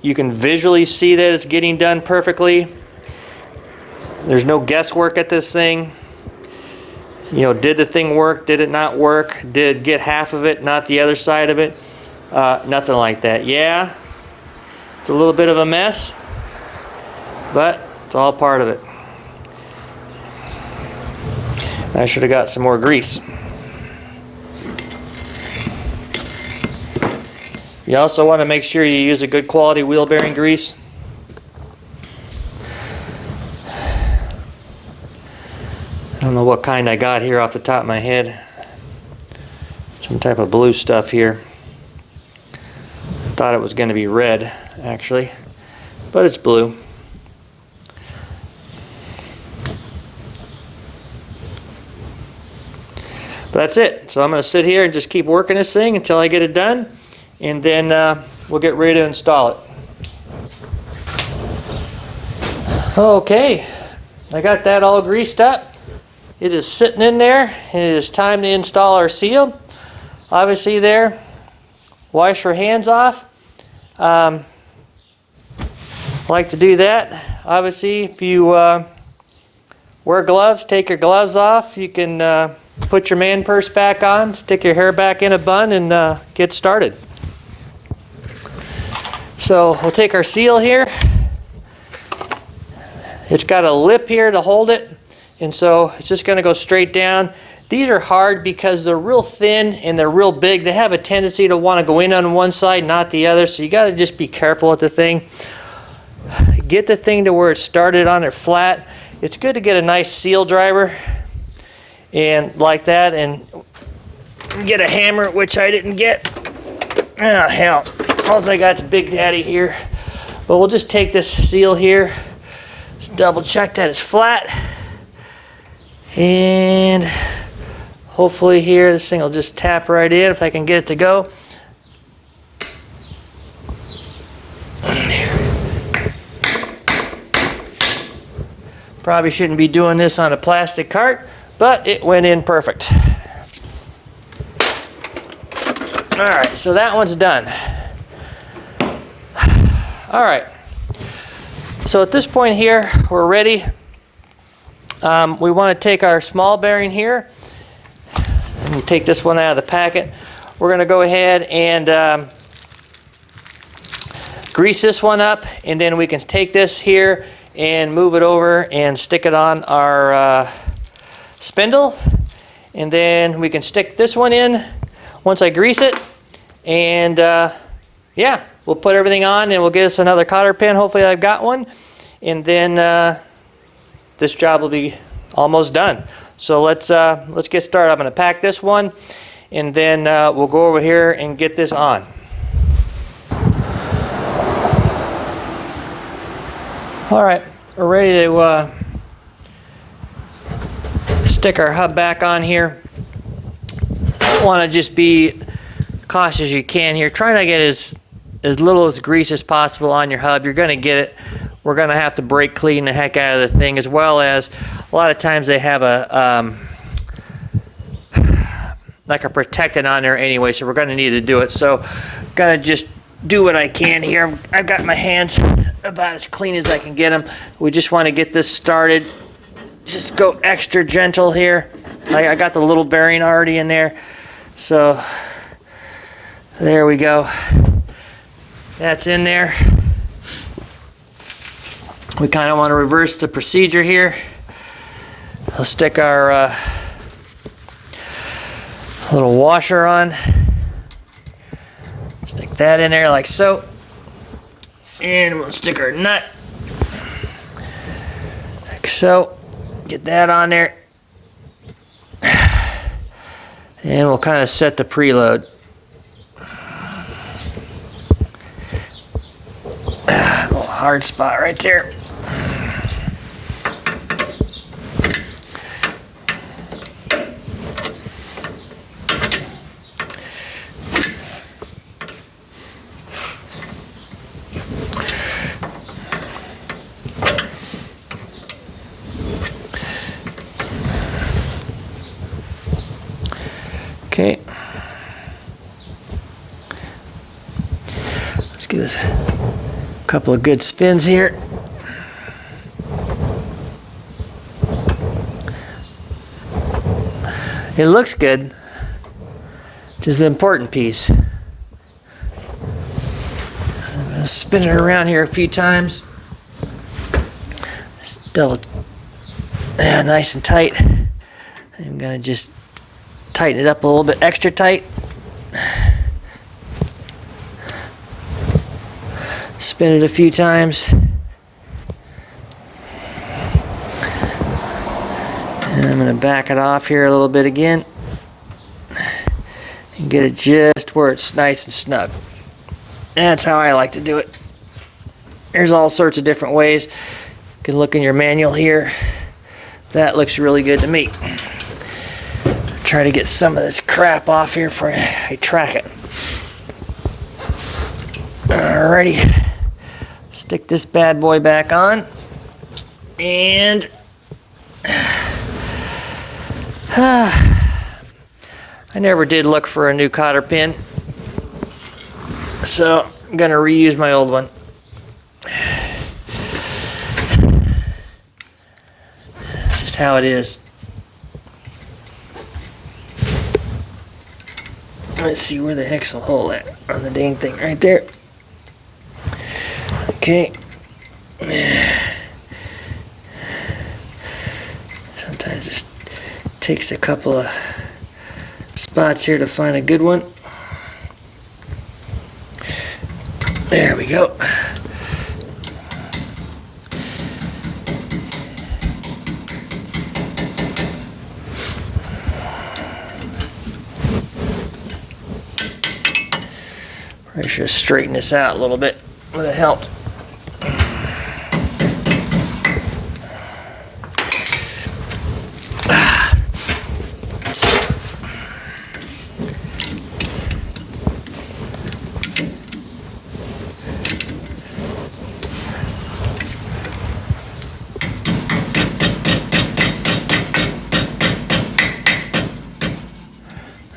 You can visually see that it's getting done perfectly. There's no guesswork at this thing. You know, did the thing work? Did it not work? Did it get half of it, not the other side of it? Nothing like that. Yeah, it's a little bit of a mess, but it's all part of it. I should have got some more grease. You also want to make sure you use a good quality wheel bearing grease. I don't know what kind I got here off the top of my head. Some type of blue stuff here. Thought it was going to be red, actually, but it's blue. But that's it. So I'm going to sit here and just keep working this thing until I get it done, and then we'll get ready to install it. Okay, I got that all greased up. It is sitting in there, and it is time to install our seal. Obviously there, wash your hands off. I like to do that. Obviously, if you wear gloves, take your gloves off. You can put your man purse back on, stick your hair back in a bun, and get started. So we'll take our seal here. It's got a lip here to hold it, and so it's just going to go straight down. These are hard because they're real thin and they're real big. They have a tendency to want to go in on one side, not the other, so you got to just be careful with the thing. Get the thing to where it started on it flat. It's good to get a nice seal driver and like that, and get a hammer, which I didn't get. Oh hell, all I got is Big Daddy here. But we'll just take this seal here, just double check that it's flat, and hopefully here this thing will just tap right in if I can get it to go. Probably shouldn't be doing this on a plastic cart, but it went in perfect. Alright, so that one's done. Alright, so at this point here, we're ready. We want to take our small bearing here and take this one out of the packet. We're going to go ahead and grease this one up, and then we can take this here and move it over and stick it on our spindle, and then we can stick this one in once I grease it, and yeah, we'll put everything on and we'll get us another cotter pin. Hopefully I've got one, and then this job will be almost done. So let's get started. I'm going to pack this one, and then we'll go over here and get this on. All right, we're ready to stick our hub back on here. Want to just be cautious as you can here. Try to get as little as grease as possible on your hub. You're going to get it. We're going to have to brake clean the heck out of the thing, as well as a lot of times they have a like a protectant on there anyway, so we're going to need to do it. So going to just do what I can here. I've got my hands about as clean as I can get them. We just want to get this started. Just go extra gentle here. I got the little bearing already in there. So there we go. That's in there. We kind of want to reverse the procedure here. I'll stick our little washer on. Stick that in there like so. And we'll stick our nut like so. Get that on there. And we'll kind of set the preload. A little hard spot right there. Okay, let's get this couple of good spins here. It looks good, which is the important piece. I'm gonna spin it around here a few times. Still, nice and tight. I'm gonna just tighten it up a little bit extra tight. Spin it a few times. And I'm going to back it off here a little bit again. And get it just where it's nice and snug. That's how I like to do it. There's all sorts of different ways. You can look in your manual here. That looks really good to me. Try to get some of this crap off here before I track it. Alrighty. Stick this bad boy back on. And I never did look for a new cotter pin, so I'm going to reuse my old one. That's just how it is. Let's see where the heck's the hole at on the dang thing right there. Okay. Sometimes it takes a couple of spots here to find a good one. There we go. I should straighten this out a little bit. Would have helped.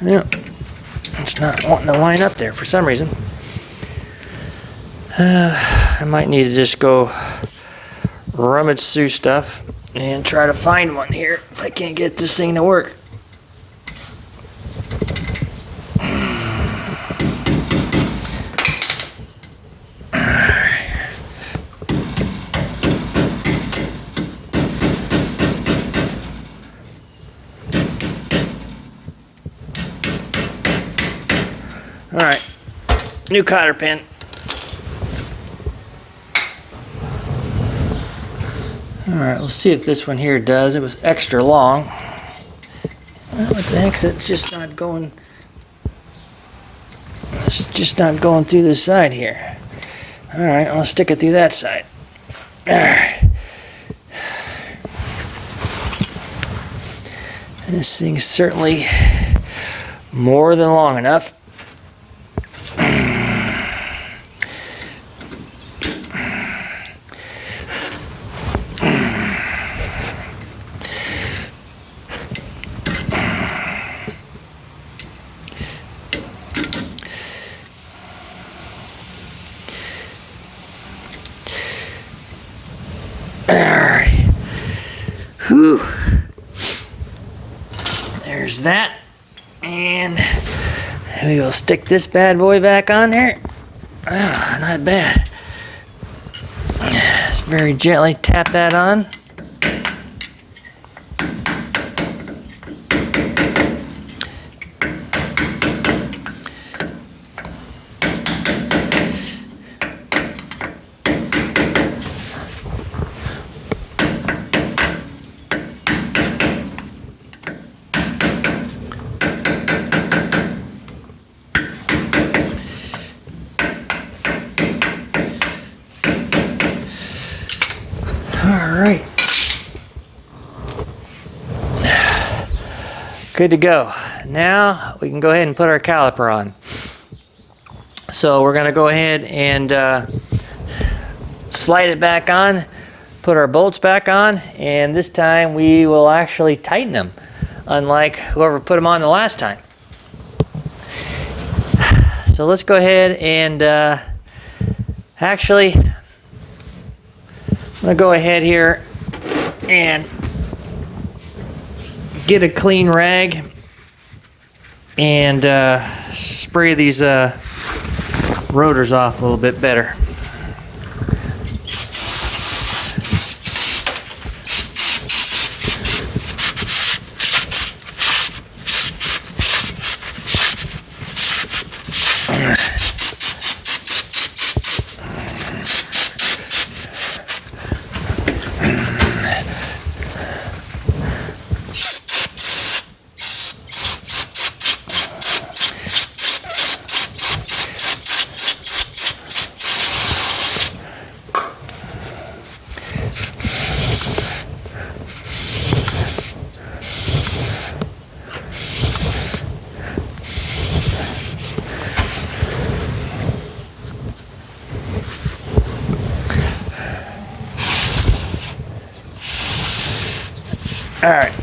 Yeah, it's not wanting to line up there for some reason. I might need to just go rummage through stuff and try to find one here if I can't get this thing to work. All right, new cotter pin. All right, we'll see if this one here does. It was extra long. What the heck is it? It's just not going. It's just not going through this side here. All right, I'll stick it through that side. All right. And this thing's certainly more than long enough. Alright. Whew. There's that. And we will stick this bad boy back on there. Oh, not bad. Just very gently tap that on. Alright. Good to go. Now we can go ahead and put our caliper on. So we're going to go ahead and slide it back on, put our bolts back on, and this time we will actually tighten them, unlike whoever put them on the last time. So let's go ahead and actually, I'm going to go ahead here and get a clean rag and spray these rotors off a little bit better. All right.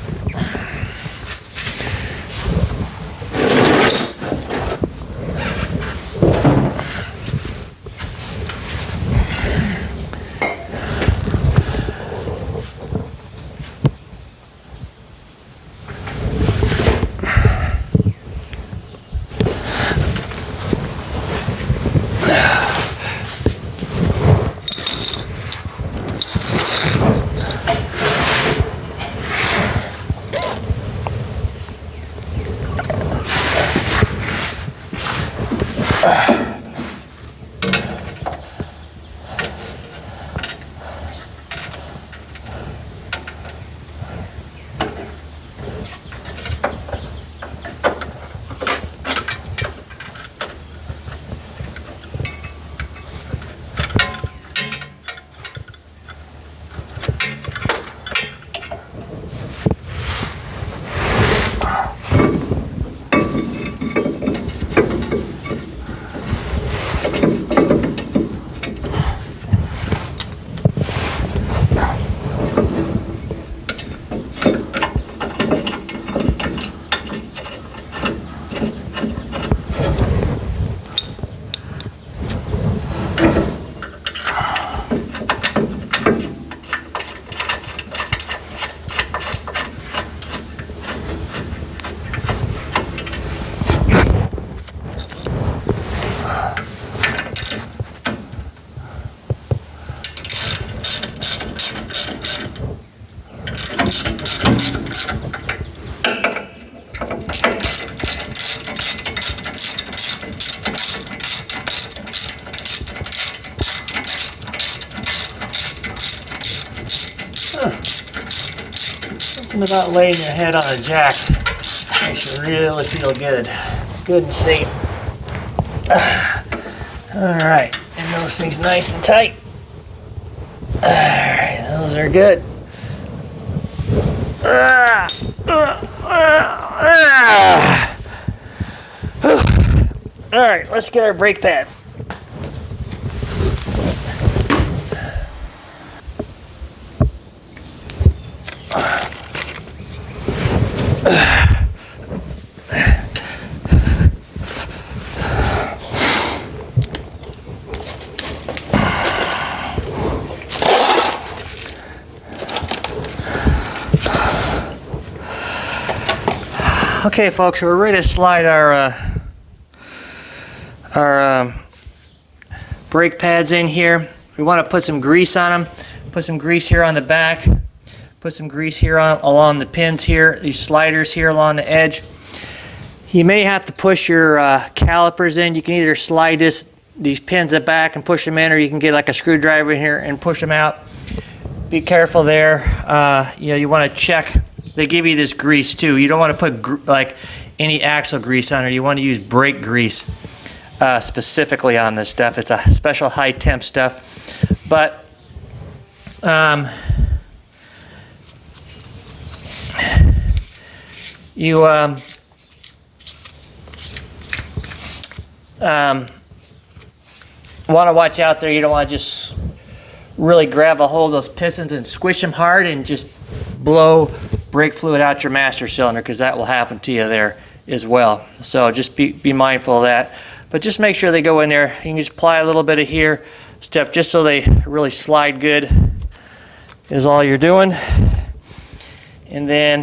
Something about laying your head on a jack makes you really feel good. Good and safe. Alright, and those things nice and tight. Alright, those are good. Alright, let's get our brake pads. Okay, folks, we're ready to slide our brake pads in here. We want to put some grease on them. Put some grease here on the back. Put some grease here along the pins here, these sliders here along the edge. You may have to push your calipers in. You can either slide these pins at the back and push them in, or you can get like a screwdriver in here and push them out. Be careful there. You want to check. They give you this grease too. You don't want to put like any axle grease on it. You want to use brake grease specifically on this stuff. It's a special high temp stuff. But you want to watch out there. You don't want to just really grab a hold of those pistons and squish them hard and just blow brake fluid out your master cylinder, because that will happen to you there as well. So just be mindful of that. But just make sure they go in there. You can just apply a little bit of here stuff just so they really slide good is all you're doing. And then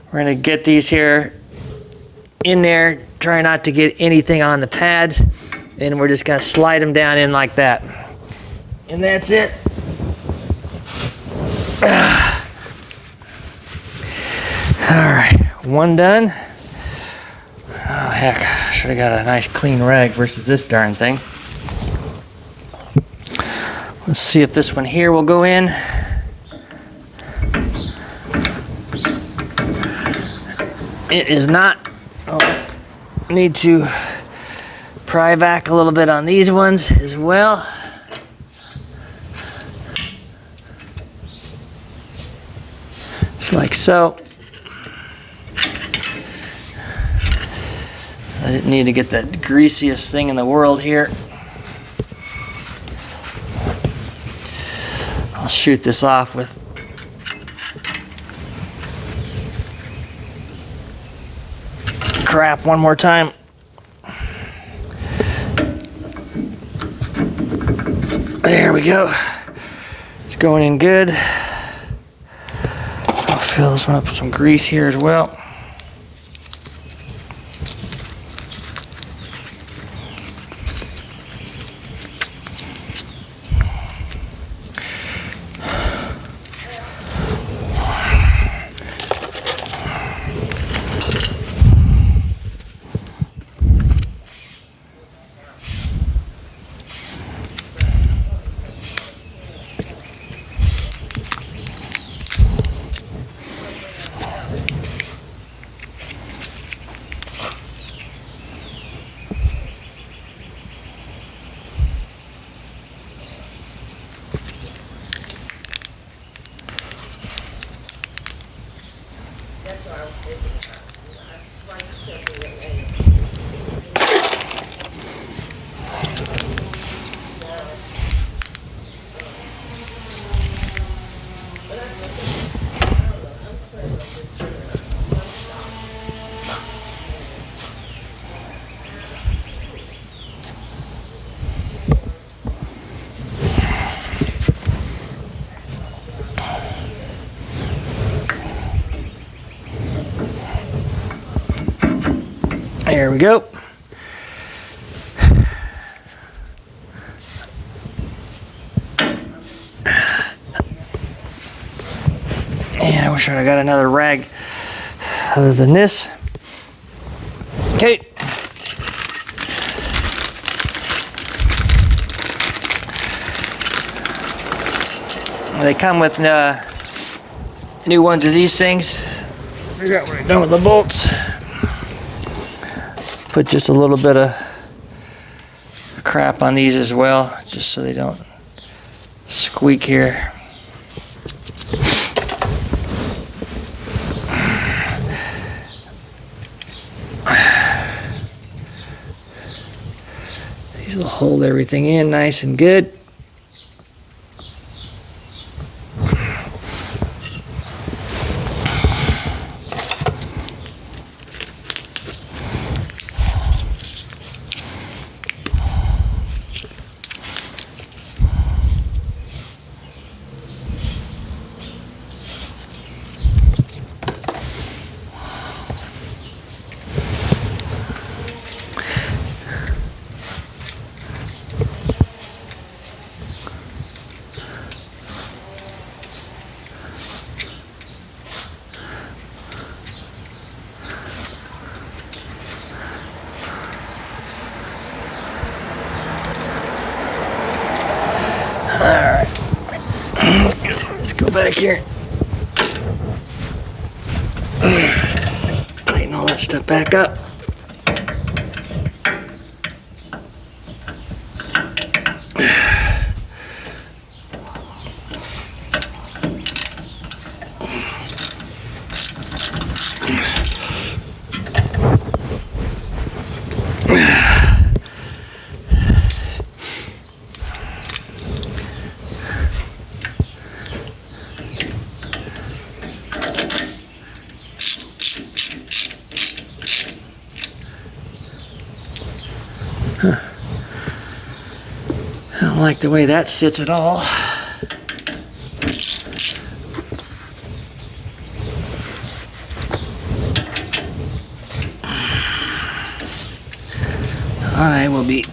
we're going to get these here in there. Try not to get anything on the pads. And we're just going to slide them down in like that. And that's it. Alright, one done. Oh heck, should have got a nice clean rag versus this darn thing. Let's see if this one here will go in. It is not. Oh, need to pry back a little bit on these ones as well. Just like so. I didn't need to get the greasiest thing in the world here. I'll shoot this off with crap one more time. There we go. It's going in good. I'll fill this one up with some grease here as well. There we go. And I wish I got another rag other than this. Okay. They come with new ones of these things. Figure out what I'm done with the bolts. Put just a little bit of crap on these as well, just so they don't squeak here. These will hold everything in nice and good. Alright, let's go back here. Tighten all that stuff back up. I don't like the way that sits at all. Alright, we'll be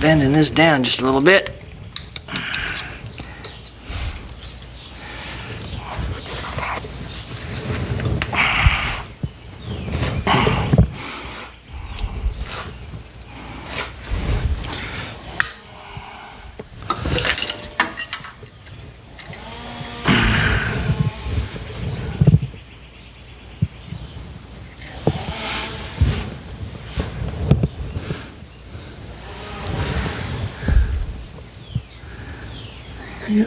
bending this down just a little bit. Yeah.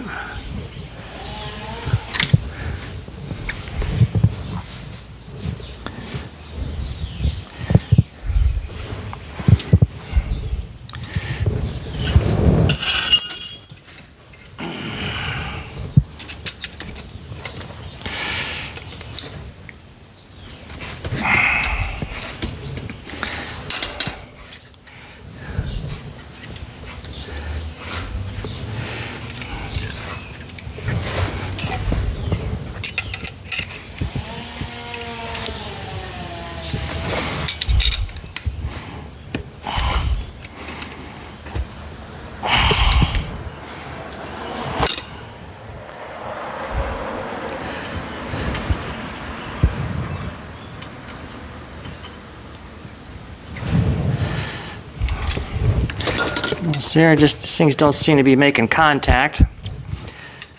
Well, Sarah, these things don't seem to be making contact,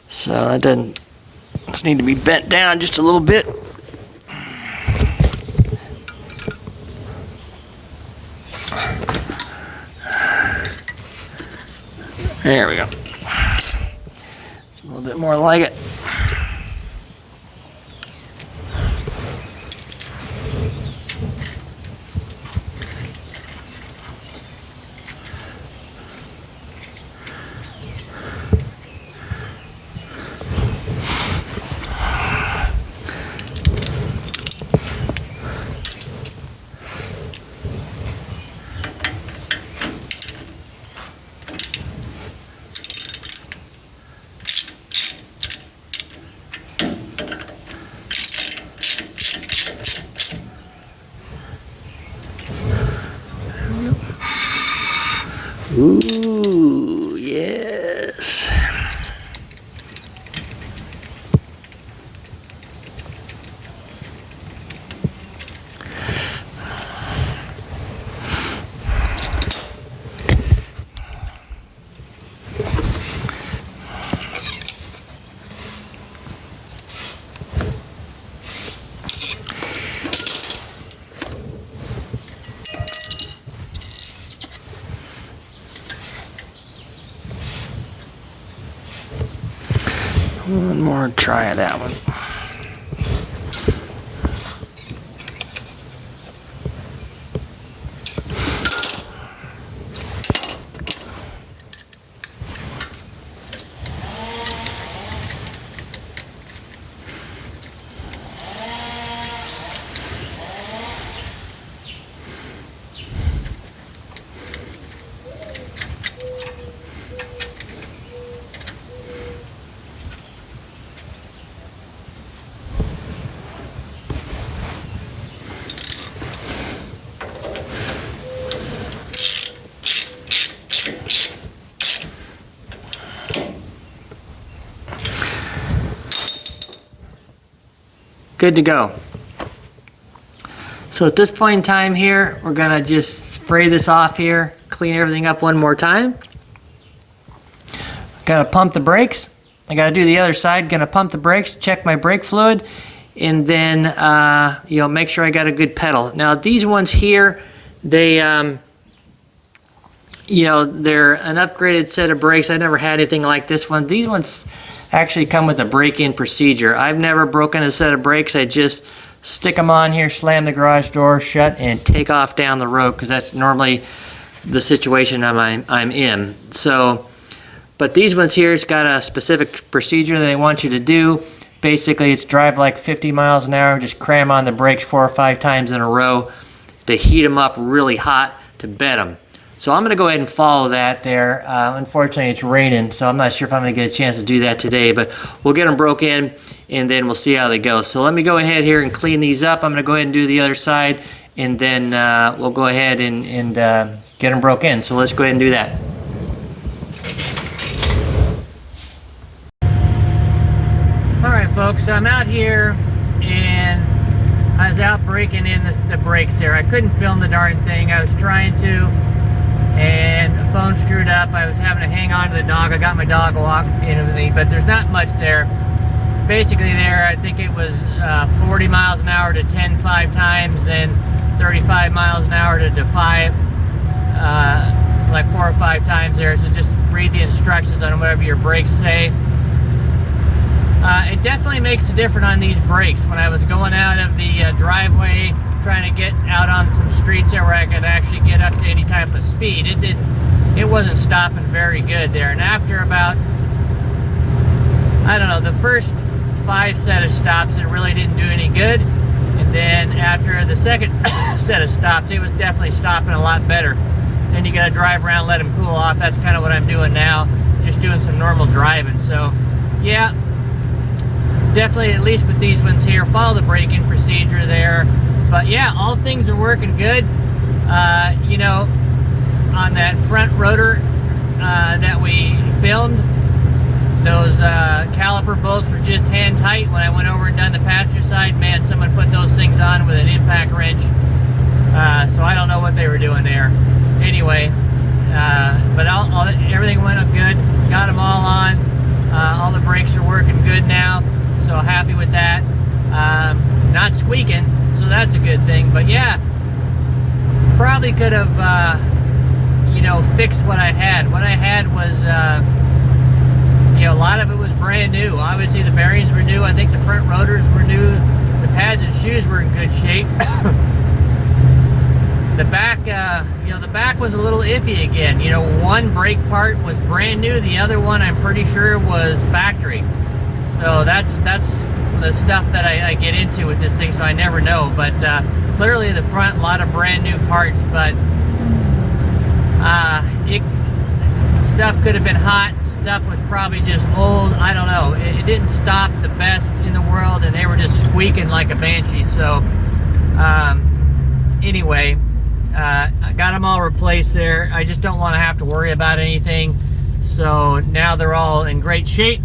so that doesn't just need to be bent down just a little bit. There we go. It's a little bit more like it. Ooh, yes. Or try that one. Good to go. So at this point in time here, we're gonna just spray this off here, clean everything up one more time. Gotta pump the brakes. I gotta do the other side, gonna pump the brakes, check my brake fluid, and then make sure I got a good pedal. Now these ones here, they they're an upgraded set of brakes. I never had anything like this one. These ones actually come with a break-in procedure. I've never broken a set of brakes. I just stick them on here, slam the garage door shut, and take off down the road, because that's normally the situation I'm in. So, but these ones here, it's got a specific procedure that they want you to do. Basically, it's drive like 50 miles an hour, just cram on the brakes 4 or 5 times in a row to heat them up really hot to bed them. So I'm going to go ahead and follow that there. Unfortunately, it's raining, so I'm not sure if I'm going to get a chance to do that today, but we'll get them broke in, and then we'll see how they go. So let me go ahead here and clean these up. I'm going to go ahead and do the other side, and then we'll go ahead and get them broke in. So let's go ahead and do that. All right, folks, so I'm out here, and I was out breaking in the brakes there. I couldn't film the darn thing. I was trying to, and the phone screwed up. I was having to hang on to the dog. I got my dog walk and everything, but there's not much there. Basically there, I think it was 40 miles an hour to 10 5 times, and 35 miles an hour to 5, like 4 or 5 times there. So just read the instructions on whatever your brakes say. It definitely makes a difference on these brakes. When I was going out of the driveway, trying to get out on some streets there where I could actually get up to any type of speed, it wasn't stopping very good there. And after about, I don't know, the first 5 set of stops, it really didn't do any good. And then after the second set of stops, it was definitely stopping a lot better. Then you gotta drive around, let them cool off. That's kind of what I'm doing now, just doing some normal driving. So yeah, definitely, at least with these ones here, follow the braking procedure there. But yeah, all things are working good. On that front rotor that we filmed, those caliper bolts were just hand tight. When I went over and done the passenger side, man, someone put those things on with an impact wrench. So I don't know what they were doing there. Anyway, but everything went up good. Got them all on. All the brakes are working good now. So happy with that. Not squeaking, so that's a good thing. But yeah, probably could have fixed what I had. What I had was a lot of it was brand new. Obviously the bearings were new. I think the front rotors were new. The pads and shoes were in good shape. The back, the back was a little iffy again. One brake part was brand new. The other one, I'm pretty sure, was factory. So that's the stuff that I get into with this thing, so I never know. But clearly the front, a lot of brand new parts, but stuff could have been hot. Stuff was probably just old. I don't know. It didn't stop the best in the world, and they were just squeaking like a banshee. So anyway, I got them all replaced there. I just don't want to have to worry about anything. So now they're all in great shape.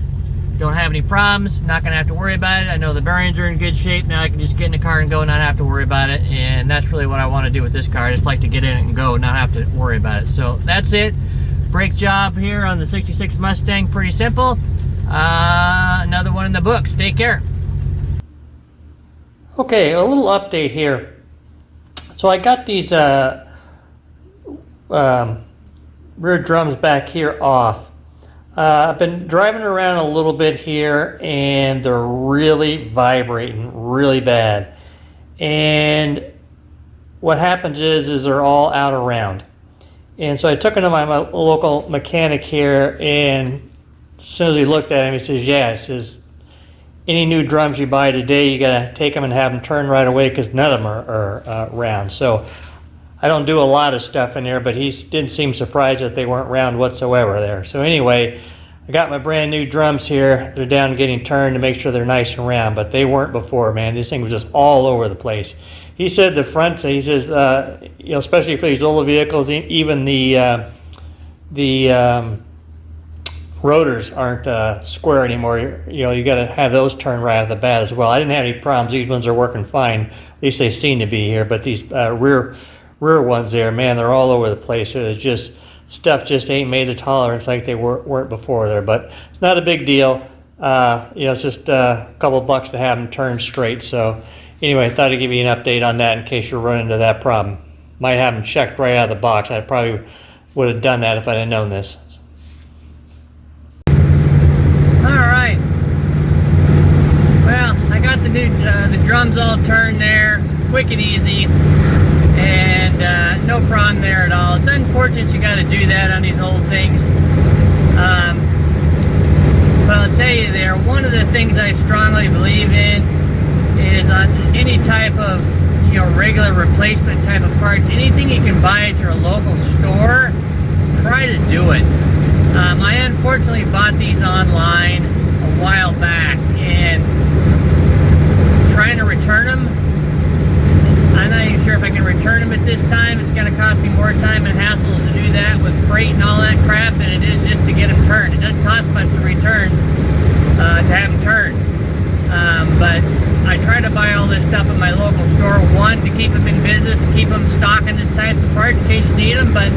Don't have any problems, not gonna have to worry about it. I know the bearings are in good shape. Now I can just get in the car and go, not have to worry about it. And that's really what I want to do with this car. I just like to get in it and go, not have to worry about it. So that's it. Brake job here on the 66 Mustang, pretty simple. Another one in the books. Take care. Okay, a little update here. So I got these rear drums back here off. I've been driving around a little bit here, and they're really vibrating really bad. And what happens is they're all out of round. And so I took them to my local mechanic here, and as soon as he looked at him, he says, yeah, he says, any new drums you buy today, you gotta take them and have them turn right away because none of them are round. So I don't do a lot of stuff in there, but he didn't seem surprised that they weren't round whatsoever there. So anyway, I got my brand new drums here. They're down getting turned to make sure they're nice and round, but they weren't before, man. This thing was just all over the place. He said the front, he says, you know, especially for these older vehicles, even the rotors aren't square anymore. You know, you got to have those turned right off the bat as well. I didn't have any problems. These ones are working fine. At least they seem to be here. But these rear ones there, man, they're all over the place. There's just stuff just ain't made the tolerance like they weren't before there. But it's not a big deal. You know, it's just a couple bucks to have them turned straight. So anyway, I thought I'd give you an update on that in case you're running into that problem. Might have them checked right out of the box. I probably would have done that if I'd have known this. Alright. Well, I got the drums all turned there, quick and easy, and no problem there at all. It's unfortunate you got to do that on these old things. But I'll tell you there, one of the things I strongly believe in is on any type of, you know, regular replacement type of parts, anything you can buy at your local store, try to do it. I unfortunately bought these online a while back, and trying to return them, I'm not even sure if I can return them at this time. It's going to cost me more time and hassle to do that with freight and all that crap than it is just to get them turned. It doesn't cost much to return, to have them turned. But I try to buy all this stuff at my local store, one, to keep them in business, keep them stocking these types of parts in case you need them, but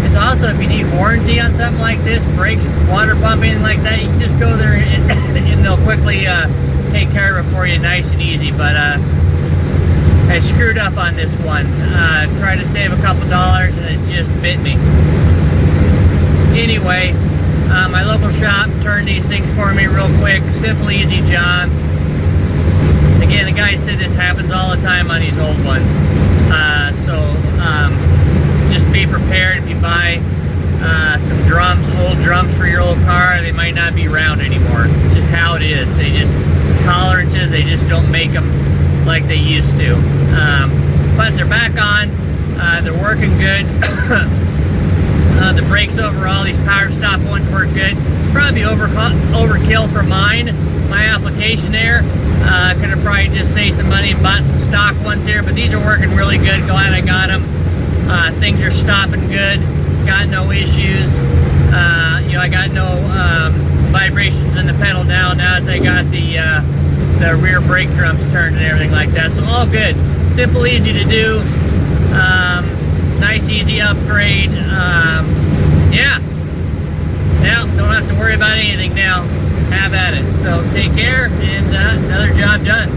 it's also if you need warranty on something like this, brakes, water pump, anything like that, you can just go there and they'll quickly take care of it for you nice and easy. But I screwed up on this one. Tried to save a couple dollars and it just bit me. Anyway, my local shop turned these things for me real quick. Simple, easy job. Again, the guy said this happens all the time on these old ones. Just be prepared if you buy some drums, old drums for your old car. They might not be round anymore. It's just how it is. They just, tolerances, they just don't make them like they used to. But they're back on. They're working good. The brakes overall, these power stop ones work good. Probably overkill for my application there. Could have probably just saved some money and bought some stock ones here, but these are working really good. Glad I got them. Things are stopping good. Got no issues. You know, I got no vibrations in the pedal now that I got the rear brake drums turned and everything like that. So all good. Simple, easy to do. Nice, easy upgrade. Yeah. Now, don't have to worry about anything now. Have at it. So take care, and another job done.